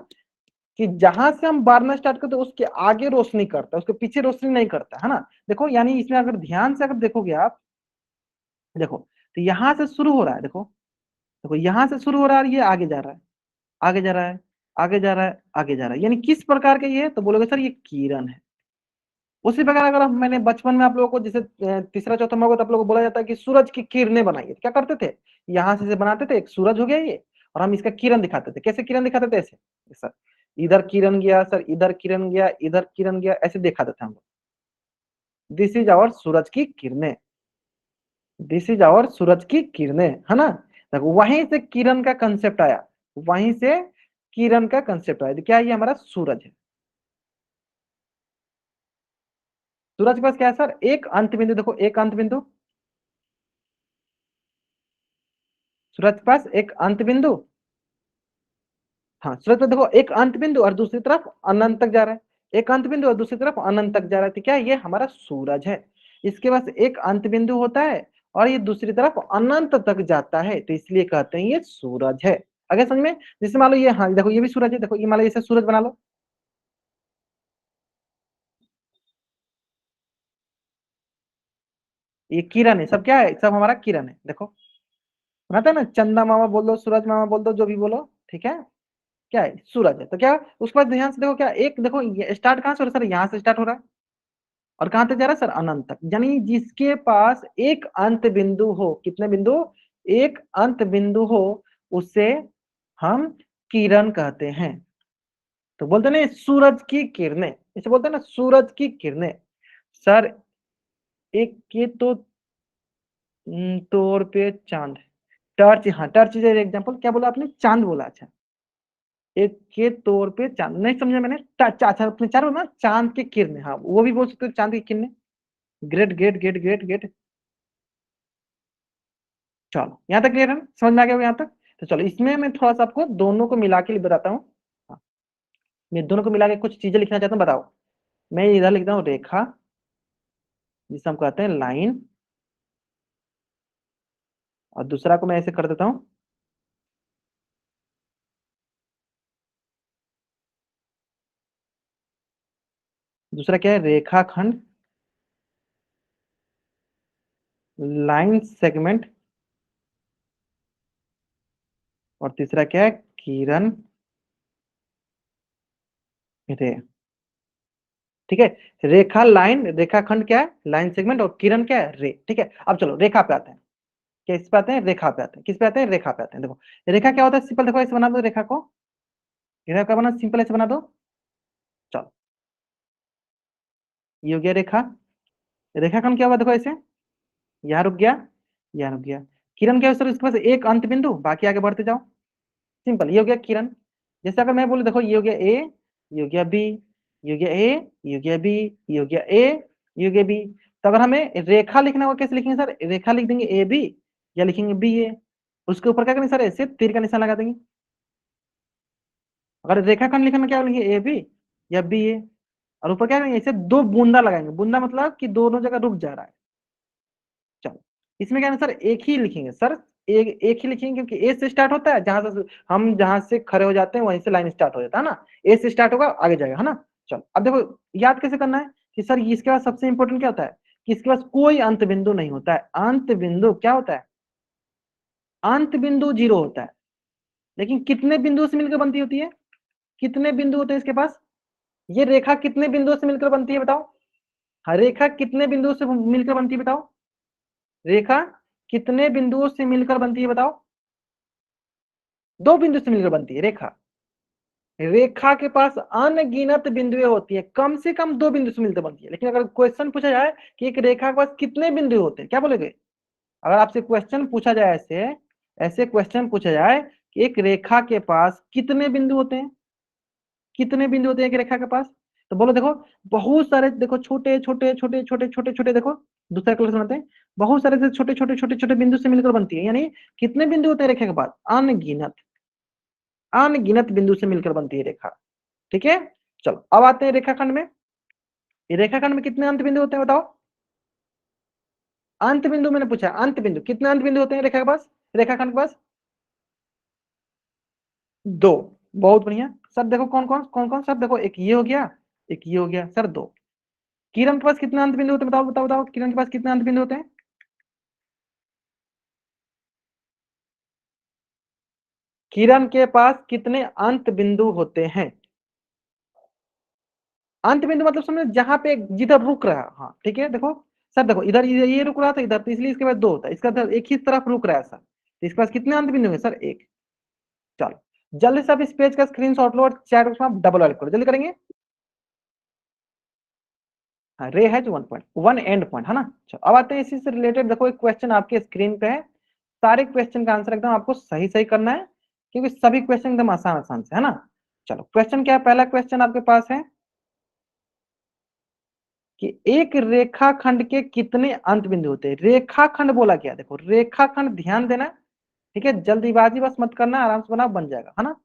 कि जहाँ से हम बारना स्टार्ट करते हैं उसके आगे रोशनी करता है, उसके पीछे रोशनी नहीं करता, है ना? देखो यानी इसमें अगर ध्यान से अगर देखोगे आप, देखो, तो यहाँ से शुरू हो रहा है, देखो, देखो यहाँ से शुरू हो रहा है और ये आगे जा रहा है, आगे जा रहा है, आगे जा रहा है, आगे जा रहा है। यानी किस प्रकार का ये है? तो बोलोगे सर ये किरण है। उसी प्रकार अगर मैंने बचपन में आप लोगों को जैसे तीसरा चौथा में होगा तो आप लोगों को बोला जाता है कि सूरज की किरणें बनाइए। क्या करते थे? यहाँ से बनाते थे, एक सूरज हो गया ये, और हम इसका किरण दिखाते थे। कैसे किरण दिखाते थे? ऐसे, सर इधर किरण गया, सर इधर किरण गया, इधर किरण गया, ऐसे दिखाते थे हम लोग। दिस इज आवर सूरज की किरणें, दिस इज आवर सूरज की किरणें, है ना? देखो वहीं से किरण का कंसेप्ट आया, वहीं से किरण का कंसेप्ट आया। क्या ये हमारा सूरज है? सूरज के पास क्या है सर? एक अंत बिंदु, देखो एक अंत बिंदु, सूरज के पास एक अंत बिंदु, हाँ सूरज पे देखो एक अंत बिंदु और दूसरी तरफ अनंत तक जा रहा है, एक अंत बिंदु और दूसरी तरफ अनंत तक जा रहा है। तो क्या ये हमारा सूरज है? इसके पास एक अंत बिंदु होता है और ये दूसरी तरफ अनंत तक जाता है, तो इसलिए कहते हैं ये सूरज है। अगर समझ में, जैसे मान लो ये, हाँ देखो ये भी सूरज है, देखो ये मान लो इसे सूरज बना लो, ये किरण है, सब क्या है? सब हमारा किरण है। देखो बनाता है ना, चंदा मामा बोल दो, सूरज मामा बोल दो, जो भी बोलो, ठीक है? क्या है? सूरज है। तो क्या उसके बाद ध्यान से देखो, क्या एक देखो ये स्टार्ट कहाँ से हो रहा है सर? यहाँ से स्टार्ट हो रहा है और कहां तक जा रहा है सर? अनंत तक। यानी जिसके पास एक अंत बिंदु हो, कितने बिंदु? एक अंत बिंदु हो, उसे हम किरण कहते हैं। तो बोलते ना सूरज की किरणें, इसे बोलते हैं ना सूरज की किरणें। सर एक के तो तौर पे चांद, टर्च, हाँ टर्च इज एग्जांपल। क्या बोला आपने? चांद बोला, अच्छा। एक के तौर पे चांद, नहीं समझा मैंने। अच्छा अपने चार बोला ना, चांद की किरणें, हाँ वो भी बोल सकते हो, चांद की किरणें। Great great great great great. चलो यहाँ तक क्लियर है ना? समझ में आ गया यहाँ तक? तो चलो इसमें मैं थोड़ा सा आपको दोनों को मिला के बताता हूँ। हाँ, मैं दोनों को मिला के कुछ चीजें लिखना चाहता हूँ, बताओ। मैं इधर लिखता हूँ रेखा, जिसे हम कहते हैं लाइन, और दूसरा को मैं ऐसे कर देता हूँ, दूसरा क्या है? रेखाखंड, लाइन सेगमेंट, और तीसरा क्या है? किरण रे। ठीक है, रेखा लाइन, रेखाखंड क्या है? लाइन सेगमेंट, और किरण क्या है? रे। ठीक है, अब चलो रेखा पे आते हैं। किस पे आते हैं? रेखा पे आते हैं। किस पे आते हैं? रेखा पे आते हैं। देखो रेखा क्या होता है? सिंपल, देखो ऐसे बना दो रेखा को, रेखा का बना सिंपल ऐसे बना दो। चलो ये हो गया रेखा। रेखाखंड क्या हुआ? देखो ऐसे, यहाँ रुक गया, यहाँ रुक गया। किरण क्या है सर? इसके पास एक अंत बिंदु, बाकी आगे बढ़ते जाओ। सिंपल, ये हो गया किरण। जैसे अगर मैं बोलूं, देखो ये हो गया ए, ये हो गया बी, ये हो गया ए, ये हो गया बी, ये हो गया ए, ये हो गया बी। तो अगर हमें रेखा लिखना होगा, कैसे लिखेंगे सर? रेखा लिख देंगे ए बी, या लिखेंगे बी ए। उसके ऊपर क्या करेंगे सर? ऐसे तीर का निशान लगा देंगे। अगर रेखाखंड लिखना, क्या लिखेंगे? ए बी या बी ए, और ऊपर क्या करेंगे? ऐसे दो बूंदा लगाएंगे। बूंदा मतलब कि दोनों जगह रुक जा रहा है। चलो इसमें क्या है सर? एक ही लिखेंगे सर, एक ही लिखेंगे, क्योंकि ए से स्टार्ट होता है, जहां से हम जहां से खड़े हो जाते हैं वहीं से लाइन स्टार्ट हो जाता है ना। ए से स्टार्ट होगा, आगे जाएगा, है ना? चलो अब देखो याद कैसे करना है कि सर इसके बाद सबसे इंपॉर्टेंट क्या होता है कि इसके पास कोई अंत बिंदु नहीं होता है। अंत बिंदु क्या होता है? अंत बिंदु जीरो होता है। लेकिन कितने बिंदुओं से मिलकर बनती होती है? कितने बिंदु होते हैं इसके पास? ये रेखा कितने बिंदुओं से मिलकर बनती है बताओ? हाँ रेखा कितने बिंदुओं से मिलकर बनती है बताओ? रेखा कितने बिंदुओं से मिलकर बनती है बताओ? दो बिंदु से मिलकर बनती है रेखा। रेखा के पास अनगिनत बिंदुएं होती है, कम से कम दो बिंदु से मिलकर बनती है। लेकिन अगर क्वेश्चन पूछा जाए कि एक रेखा के पास कितने बिंदु होते हैं, क्या बोलोगे? अगर आपसे क्वेश्चन पूछा जाए, ऐसे ऐसे क्वेश्चन पूछा जाए कि एक रेखा के पास कितने बिंदु होते हैं, कितने बिंदु होते हैं एक रेखा के पास, तो बोलो देखो, बहुत सारे देखो छोटे छोटे छोटे छोटे छोटे छोटे देखो, दूसरा कलर बनाते हैं, बहुत सारे से छोटे छोटे छोटे छोटे बिंदु से मिलकर बनती है। यानी कितने बिंदु होते हैं रेखा के बाद? अनगिनत, अनगिनत बिंदु से मिलकर बनती है रेखा। ठीक है, चलो अब आते हैं रेखाखंड में। ये रेखाखंड में कितने अंत बिंदु होते हैं बताओ? अंत बिंदु मैंने पूछा, अंत बिंदु कितने अंत बिंदु होते हैं रेखा के पास, रेखाखंड के पास? दो। बहुत बढ़िया सर, देखो कौन कौन कौन कौन सर, देखो एक ये हो गया, एक ये हो गया सर, दो। किरण के पास कितने अंत बिंदु होते हैं बताओ बताओ बताओ, किरण के पास कितने अंत बिंदु होते हैं? किरण के पास कितने अंत बिंदु होते हैं? अंत बिंदु मतलब समझो जहां पे जिधर रुक रहा है, हाँ ठीक है। देखो सर, देखो इधर ये रुक रहा था इधर, तो इसलिए इसके बाद दो होता है, इसका मतलब एक ही तरफ रुक रहा है सर, तो इसके पास कितने अंत बिंदु है सर? एक। चलो जल्दी से आप इस पेज का स्क्रीनशॉट लो और चैट बॉक्स में आप डबल वाइट करो, जल्दी करेंगे। हाँ, रे है जो one point, one and point है ना। चलो अब आते हैं इसी से रिलेटेड, देखो एक क्वेश्चन आपके स्क्रीन पे है, सारे क्वेश्चन का आंसर एकदम आपको सही सही करना है, क्योंकि सभी क्वेश्चन एकदम आसान आसान से है ना। चलो क्वेश्चन क्या है, पहला क्वेश्चन आपके पास है कि एक रेखाखंड के कितने अंत बिंदु होते हैं? रेखाखंड बोला क्या, देखो रेखाखंड, ध्यान देना। ठीक है, जल्दीबाजी बस मत करना, आराम से बना, बन जाएगा है ना।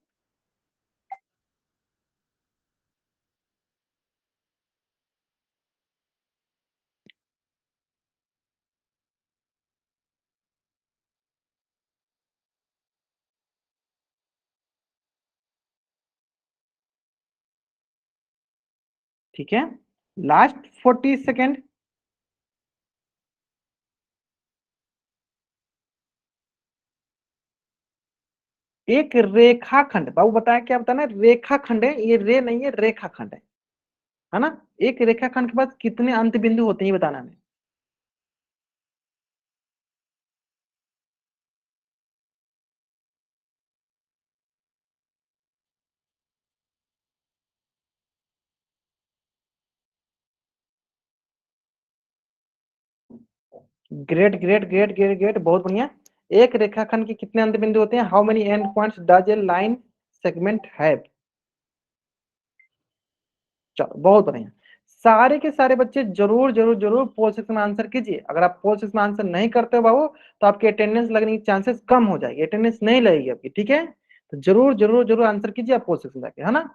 ठीक है, लास्ट 40 सेकेंड। एक रेखाखंड, बाबू बताया क्या बताना है? रेखाखंड है ये, रे नहीं है, रेखाखंड है ना। एक रेखाखंड के पास कितने अंत बिंदु होते हैं ये बताना है। Great great great great great, बहुत बढ़िया। एक रेखाखंड के कितने अंत बिंदु होते हैं? How many and points does a line segment have? चलो बहुत बढ़िया, सारे के सारे बच्चे जरूर जरूर जरूर पोल सेक्शन में आंसर कीजिए। अगर आप पोल सेक्शन में आंसर नहीं करते हो बाबू, तो आपकी अटेंडेंस लगने की चांसेस कम हो जाएगी, अटेंडेंस नहीं लगेगी आपकी। ठीक है, तो जरूर जरूर जरूर आंसर कीजिए आप पोल सेक्शन जाके, है ना।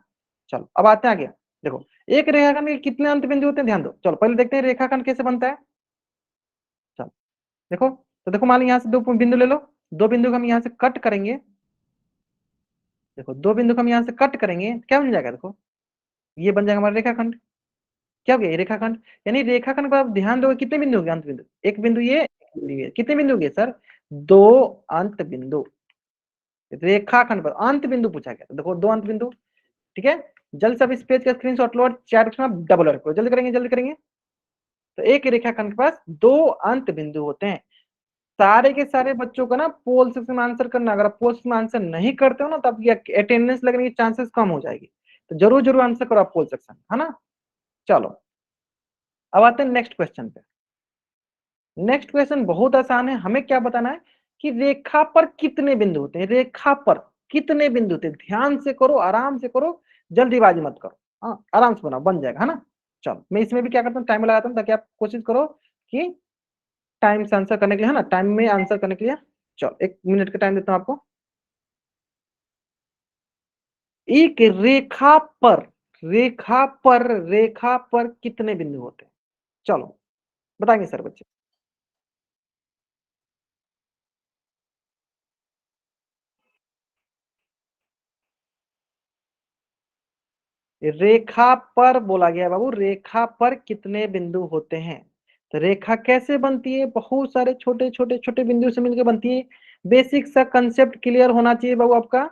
चलो अब आते हैं आगे। देखो एक रेखाखंड के कितने अंत बिंदु होते हैं, ध्यान दो। चलो पहले देखते हैं रेखाखंड कैसे बनता है। चलो देखो, तो देखो मान लो यहाँ से दो बिंदु ले लो, दो बिंदु को हम यहाँ से कट करेंगे। देखो दो बिंदु को हम यहाँ से कट करेंगे, क्या बन जाएगा? देखो ये बन जाएगा हमारा रेखाखंड। क्या हो गया? ये रेखाखंड। यानी रेखाखंड पर आप ध्यान दोगे कितने बिंदु हो गए? अंत बिंदु, एक बिंदु ये, एक बिंदु ये, कितने बिंदु हो गए सर? दो अंत बिंदु। रेखाखंड पर अंत बिंदु पूछा गया, तो देखो दो अंत बिंदु। ठीक है, जल्द से अब इस पेज का स्क्रीनशॉट लो और चैट में डबल करो, जल्दी करेंगे जल्दी करेंगे। तो एक रेखाखंड के पास दो अंत बिंदु होते हैं। सारे के सारे बच्चों का ना पोल सेक्शन में आंसर करना, अगर आप पोल सेक्शन में आंसर नहीं करते हो ना, तो आपकी अटेंडेंस लगने की चांसेस कम हो जाएगी। तो जरूर जरूर आंसर करो आप पोल सेक्शन, है ना। चलो अब आते हैं नेक्स्ट क्वेश्चन पे। नेक्स्ट क्वेश्चन बहुत आसान है, हमें क्या बताना है कि रेखा पर कितने बिंदु होते हैं? रेखा पर कितने बिंदु होते हैं? ध्यान से करो, आराम से करो, जल्दीबाजी मत करो। हाँ आराम से बनाओ, बन जाएगा है ना। चलो मैं इसमें भी क्या करता हूँ, टाइम लगाता हूँ, ताकि आप कोशिश करो कि टाइम से आंसर करने के लिए, है ना, टाइम में आंसर करने के लिए। चलो 1 मिनट का टाइम देता हूँ आपको। एक रेखा पर, रेखा पर, रेखा पर कितने बिंदु होते हैं? चलो बताएंगे सर बच्चे। रेखा पर बोला गया बाबू, रेखा पर कितने बिंदु होते हैं? तो रेखा कैसे बनती है? बहुत सारे छोटे छोटे छोटे बिंदु से मिलकर बनती है। बेसिक सा कंसेप्ट क्लियर होना चाहिए बाबू आपका।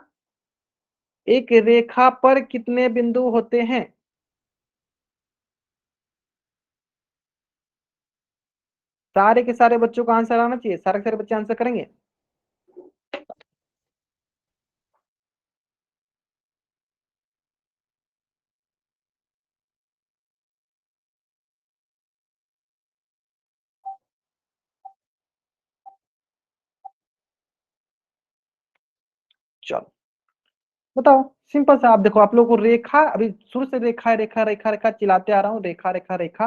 एक रेखा पर कितने बिंदु होते हैं? सारे के सारे बच्चों का आंसर आना चाहिए, सारे के सारे बच्चे आंसर करेंगे। चलो बताओ, सिंपल सा। आप देखो, आप लोगों को रेखा अभी शुरू से रेखा रेखा रेखा रेखा चिल्लाते आ रहा हूँ, रेखा रेखा रेखा,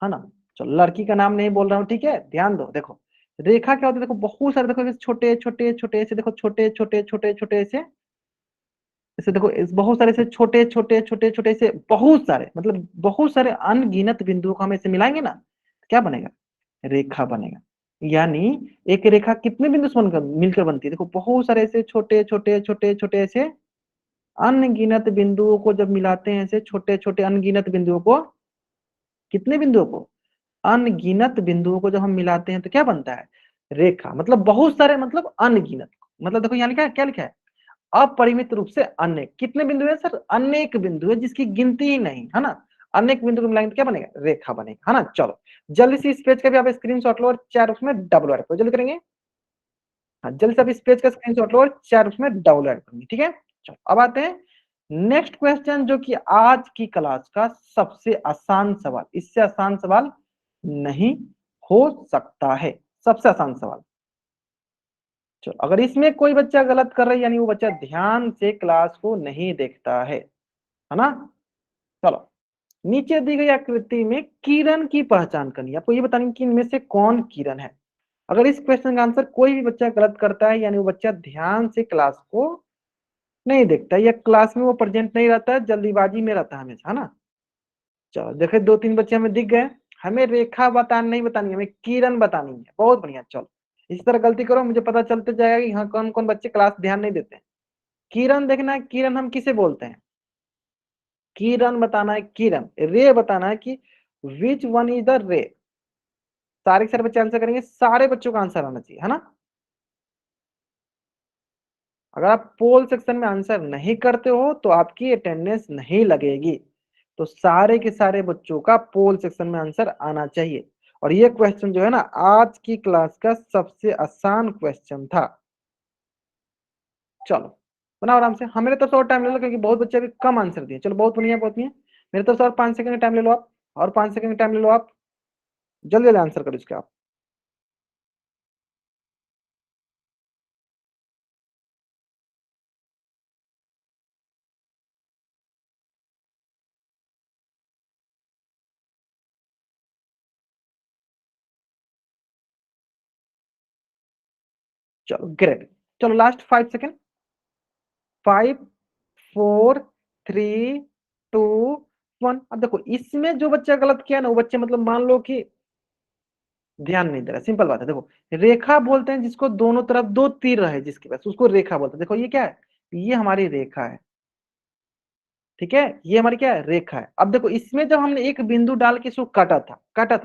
है ना। चलो, लड़की का नाम नहीं बोल रहा हूँ, ठीक है, ध्यान दो। देखो रेखा क्या होता है, देखो बहुत सारे, देखो ऐसे छोटे छोटे छोटे से, देखो छोटे छोटे छोटे छोटे से, ऐसे देखो बहुत सारे से छोटे छोटे छोटे छोटे से, बहुत सारे, मतलब बहुत सारे अनगिनत बिंदुओं को हम ऐसे मिलाएंगे ना, तो क्या बनेगा, रेखा बनेगा। यानी एक रेखा कितने बिंदु से बनकर मिलकर बनती है, देखो बहुत सारे ऐसे छोटे छोटे छोटे छोटे ऐसे अनगिनत बिंदुओं को जब मिलाते हैं, ऐसे छोटे छोटे अनगिनत बिंदुओं को, कितने बिंदुओं को, अनगिनत बिंदुओं को जब हम मिलाते हैं तो क्या बनता है, रेखा। मतलब बहुत सारे, मतलब अनगिनत, मतलब देखो यहाँ लिखा है, क्या लिखा है, अपरिमित रूप से अनेक। कितने बिंदु है सर, अनेक बिंदु है, जिसकी गिनती ही नहीं, है ना। अनेक बिंदु को मिलाएंगे तो क्या बनेगा, रेखा बनेगा, है ना। चलो जल्दी से इस पेज का भी आप स्क्रीनशॉट लो और चार उसमें डबल ऐड करो, जल्दी करेंगे। हाँ, जल्दी से आप इस पेज का स्क्रीनशॉट लो और चार उसमें डबल ऐड करेंगे, ठीक है। चलो अब आते हैं नेक्स्ट क्वेश्चन, जो कि आज की क्लास का सबसे आसान सवाल, इससे आसान सवाल नहीं हो सकता है, सबसे आसान सवाल। चलो, अगर इसमें कोई बच्चा गलत कर रहा है, यानी वो बच्चा ध्यान से क्लास को नहीं देखता है ना। चलो, नीचे दी गई आकृति में किरण की पहचान करनी है, आपको ये बतानी है कि इनमें से कौन किरण है। अगर इस क्वेश्चन का आंसर कोई भी बच्चा गलत करता है, यानी वो बच्चा ध्यान से क्लास को नहीं देखता, या क्लास में वो प्रेजेंट नहीं रहता है, जल्दीबाजी में रहता है हमेशा, है ना। चलो देखे, दो तीन बच्चे हमें दिख गए। हमें रेखा बतानी नहीं बतानी है, हमें किरण बतानी है, बहुत बढ़िया। चलो इसी तरह गलती करो, मुझे पता चलते जाएगा कि हाँ कौन कौन बच्चे क्लास ध्यान नहीं देते हैं। किरण देखना है, किरण हम किसे बोलते हैं, किरण बताना है, किरण। रे बताना है कि विच वन इज द रे। सारे के सारे बच्चे आंसर करेंगे, सारे बच्चों का आंसर आना चाहिए, है ना। अगर आप पोल सेक्शन में आंसर नहीं करते हो तो आपकी अटेंडेंस नहीं लगेगी। तो सारे के सारे बच्चों का पोल सेक्शन में आंसर आना चाहिए। और ये क्वेश्चन जो है ना, आज की क्लास का सबसे आसान क्वेश्चन था। चलो बनाओ आराम से, हाँ मेरे तरफ से और टाइम ले लो, क्योंकि बहुत बच्चे अभी कम आंसर दिए। चलो बहुत बढ़िया, बहुत बढ़िया। मेरे तरफ से और 5 सेकंड टाइम ले लो आप, और 5 सेकंड टाइम ले लो आप, जल्दी जल्दी आंसर करो इसका आप। चलो ग्रेट। चलो लास्ट 5 सेकंड, 5, 4, 3, 2, 1। अब देखो इसमें जो बच्चा गलत किया ना, वो बच्चे मतलब मान लो कि ध्यान नहीं दे रहा, सिंपल बात है। देखो रेखा बोलते हैं जिसको दोनों तरफ दो तीर रहे, जिसके पास, उसको रेखा बोलते हैं। देखो ये क्या है, ये हमारी रेखा है, ठीक है, ये हमारी क्या है, रेखा है। अब देखो इसमें जब हमने एक बिंदु डाल के इसको काटा था,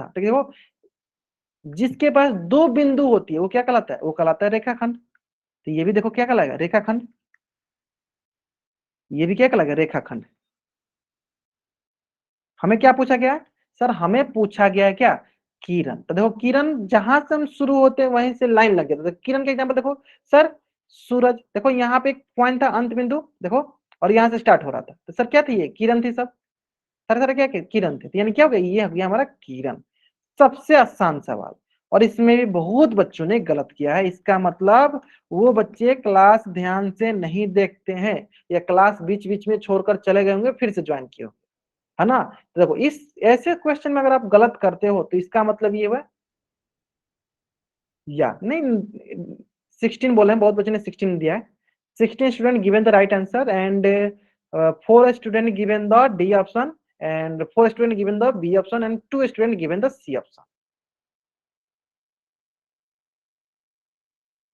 तो देखो जिसके पास दो बिंदु होती है वो क्या कहलाता है, वो कहलाता है रेखाखंड। तो ये भी देखो क्या कहलाएगा, रेखाखंड। ये भी क्या कहलाएगा, रेखाखंड। हमें क्या पूछा गया है, सर हमें पूछा गया है क्या, किरण। तो देखो किरण जहां से हम शुरू होते हैं वहीं से लाइन लग गया। तो किरण का एग्जांपल देखो सर, सूरज। देखो यहाँ पे एक पॉइंट था, अंत बिंदु देखो, और यहाँ से स्टार्ट हो रहा था, तो सर क्या थी, ये किरण थी सब। सर सर क्या किरण थी, तो यानी क्या हो गया, ये हो गया हमारा किरण। सबसे आसान सवाल। और इसमें भी बहुत बच्चों ने गलत किया है, इसका मतलब वो बच्चे क्लास ध्यान से नहीं देखते हैं, या क्लास बीच बीच में छोड़कर चले गए होंगे, फिर से ज्वाइन किए होंगे, है ना। तो देखो इस ऐसे क्वेश्चन में अगर आप गलत करते हो तो इसका मतलब ये हुआ, या नहीं, 16 बोले हैं, बहुत बच्चों ने 16 दिया है। 16 student given the right answer, and 4 student given the D option, and 4 student given the B option, and 2 student given the C option.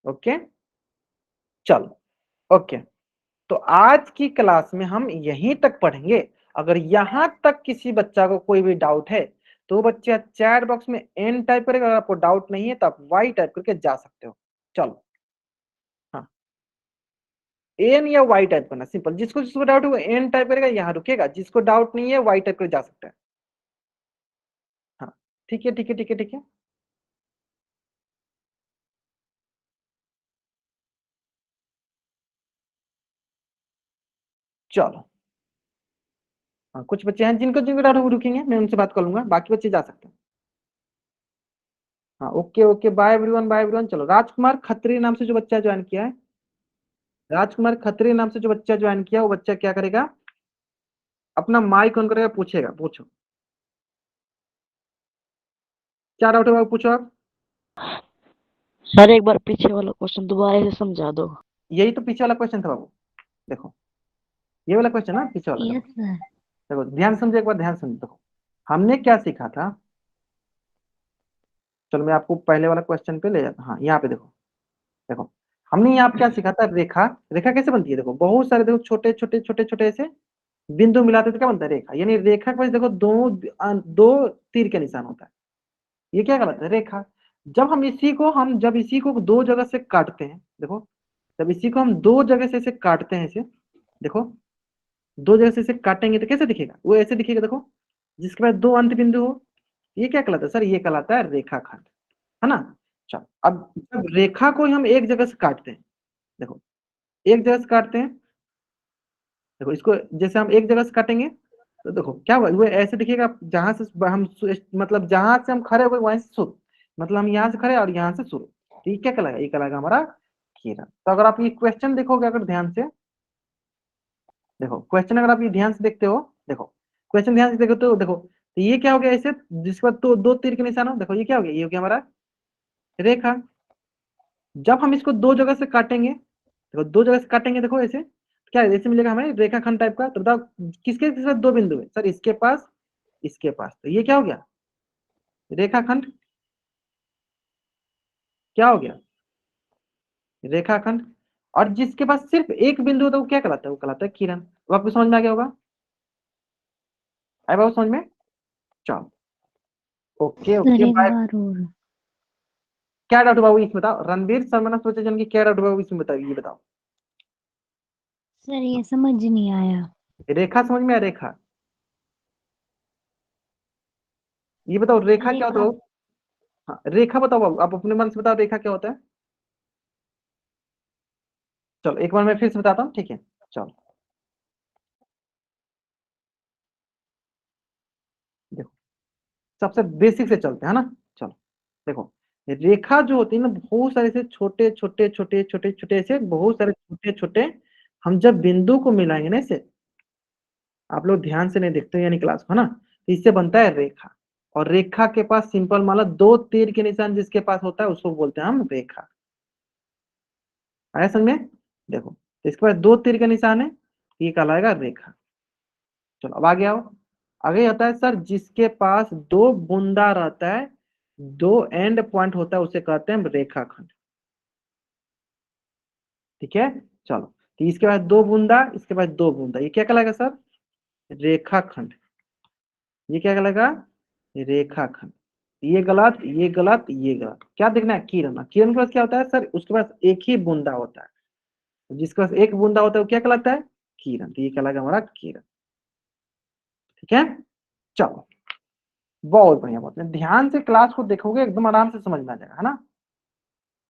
Okay, चलो, ओके। तो आज की क्लास में हम यहीं तक पढ़ेंगे। अगर यहां तक किसी बच्चा को कोई भी डाउट है, तो बच्चा चैट बॉक्स में एन टाइप करेगा। अगर आपको डाउट नहीं है तो आप वाई टाइप करके जा सकते हो। चलो, हाँ, एन या वाई टाइप करना, सिंपल। जिसको जिसको डाउट है एन टाइप करेगा, यहाँ रुकेगा। जिसको डाउट नहीं है वाई टाइप कर जा सकता है। हाँ, ठीक है, ठीक है, ठीक है, ठीक है। चलो, हाँ, कुछ बच्चे हैं जिनको जिनको डाउट है वो रुकेंगे, मैं उनसे बात कर लूंगा, बाकी बच्चे जा सकते हैं। हाँ, okay okay, bye everyone, bye everyone. चलो, राजकुमार खत्री नाम से जो बच्चा ज्वाइन किया है, राजकुमार खत्री नाम से जो बच्चा ज्वाइन किया, वो बच्चा क्या करेगा, अपना माइक ऑन करेगा, पूछेगा, पूछो क्या डाउट है बाबू, पूछो आप। सर एक बार पीछे वाला क्वेश्चन दोबारा से समझा दो। यही तो पीछे वाला क्वेश्चन था बाबू, देखो ये वाला क्वेश्चन ना पीछे वाला, यस देखो सर। देखो ध्यान से समझो, एक बार ध्यान से समझो, देखो हमने क्या सीखा था। चलो मैं आपको पहले वाला क्वेश्चन पे ले जाता हूँ। हाँ यहाँ पे देखो, देखो हमने यहाँ पे क्या सीखा था, रेखा। रेखा कैसे बनती है, देखो बहुत सारे, देखो छोटे छोटे छोटे छोटे ऐसे बिंदु मिलाते तो क्या बनता है, रेखा। यानी रेखा के पास देखो दो तीर के निशान होता है, ये क्या कहलाता है, रेखा। जब इसी को दो जगह से काटते हैं, देखो जब इसी को हम दो जगह से ऐसे काटते हैं, इसे देखो दो जगह से इसे काटेंगे तो कैसे दिखेगा, वो ऐसे दिखेगा, देखो जिसके पास दो अंत बिंदु हो, ये क्या कहलाता है सर, ये कहलाता है रेखाखंड, है ना। चलो अब जब रेखा को हम एक जगह से काटते हैं, देखो एक जगह से काटते हैं, देखो इसको जैसे हम एक जगह से काटेंगे तो देखो क्या हुआ, वो ऐसे दिखेगा, जहां से हम मतलब जहां से हम खड़े हुए वहीं से शुरू, मतलब हम यहाँ से खड़े और यहाँ से शुरू, तो ये क्या कहलाएगा, ये कहलाएगा हमारा किरण। तो अगर आप ये क्वेश्चन देखोगे अगर ध्यान से, देखो क्वेश्चन अगर आप ये ध्यान से देखते हो, देखो क्वेश्चन ध्यान से देखो तो देखो, तो ये क्या हो गया ऐसे, जिसके बाद तो दो तीर के निशान हो, देखो ये क्या हो गया, ये हो गया हमारा रेखा। जब हम इसको दो जगह से काटेंगे, देखो दो जगह से काटेंगे, देखो ऐसे क्या है, ऐसे मिलेगा हमें रेखाखंड टाइप का। तो बताओ किसके साथ दो बिंदु है सर, इसके पास, इसके पास, तो ये क्या हो गया, रेखाखंड। क्या हो गया, रेखाखंड। और जिसके पास सिर्फ एक बिंदु होता है वो क्या कहलाता है, वो कहलाता है किरण। वो आपको समझ में आ गया होगा, आए बाबू समझ में। चलो ओके सर ओके एक बाय। बार और। क्या डाउट बाबू इसमें बताओ, रणवीर शर्मा सोचे जन की क्या डाउट बाबू इसमें बताओ, ये बताओ। सर ये समझ नहीं आया। रेखा समझ में आया, रेखा, ये बताओ रेखा क्या होता रेखा। है बाबू। हाँ रेखा बताओ बाबू, आप अपने मन से बताओ रेखा क्या होता है। चलो एक बार मैं फिर से बताता हूँ, ठीक है। चलो देखो सबसे बेसिक से चलते हैं, है ना। चलो देखो रेखा जो होती है ना, बहुत सारे से छोटे छोटे छोटे छोटे छोटे से बहुत सारे छोटे छोटे, हम जब बिंदु को मिलाएंगे ना इसे, आप लोग ध्यान से नहीं देखते हो यानी क्लास को, है ना, तो इससे बनता है रेखा। और रेखा के पास सिंपल माला दो तीर के निशान जिसके पास होता है उसको बोलते हैं हम रेखा। आया समझ में, देखो तो इसके पास दो तीर के निशान है, ये कहलाएगा रेखा। चलो अब आगे आओ, आगे आता है सर जिसके पास दो बूंदा रहता है, दो एंड पॉइंट होता है, उसे कहते हैं रेखाखंड। ठीक है, चलो तो इसके बाद दो बूंदा, इसके बाद दो बूंदा, ये क्या कहलाएगा सर, रेखाखंड। ये क्या कहलाएगा, रेखाखंड। ये गलत, ये गलत, ये गलत, क्या देखना है, किरण। किरण के पास क्या होता है सर, उसके पास एक ही बूंदा होता है, जिसके पास एक बूंदा होता है वो क्या कहलाता है, किरण। तो ये कहलाएगा हमारा किरण। ठीक है, चलो बहुत बढ़िया, बहुत बढ़िया। ध्यान से क्लास को देखोगे एकदम आराम से समझ में आ जाएगा, है ना।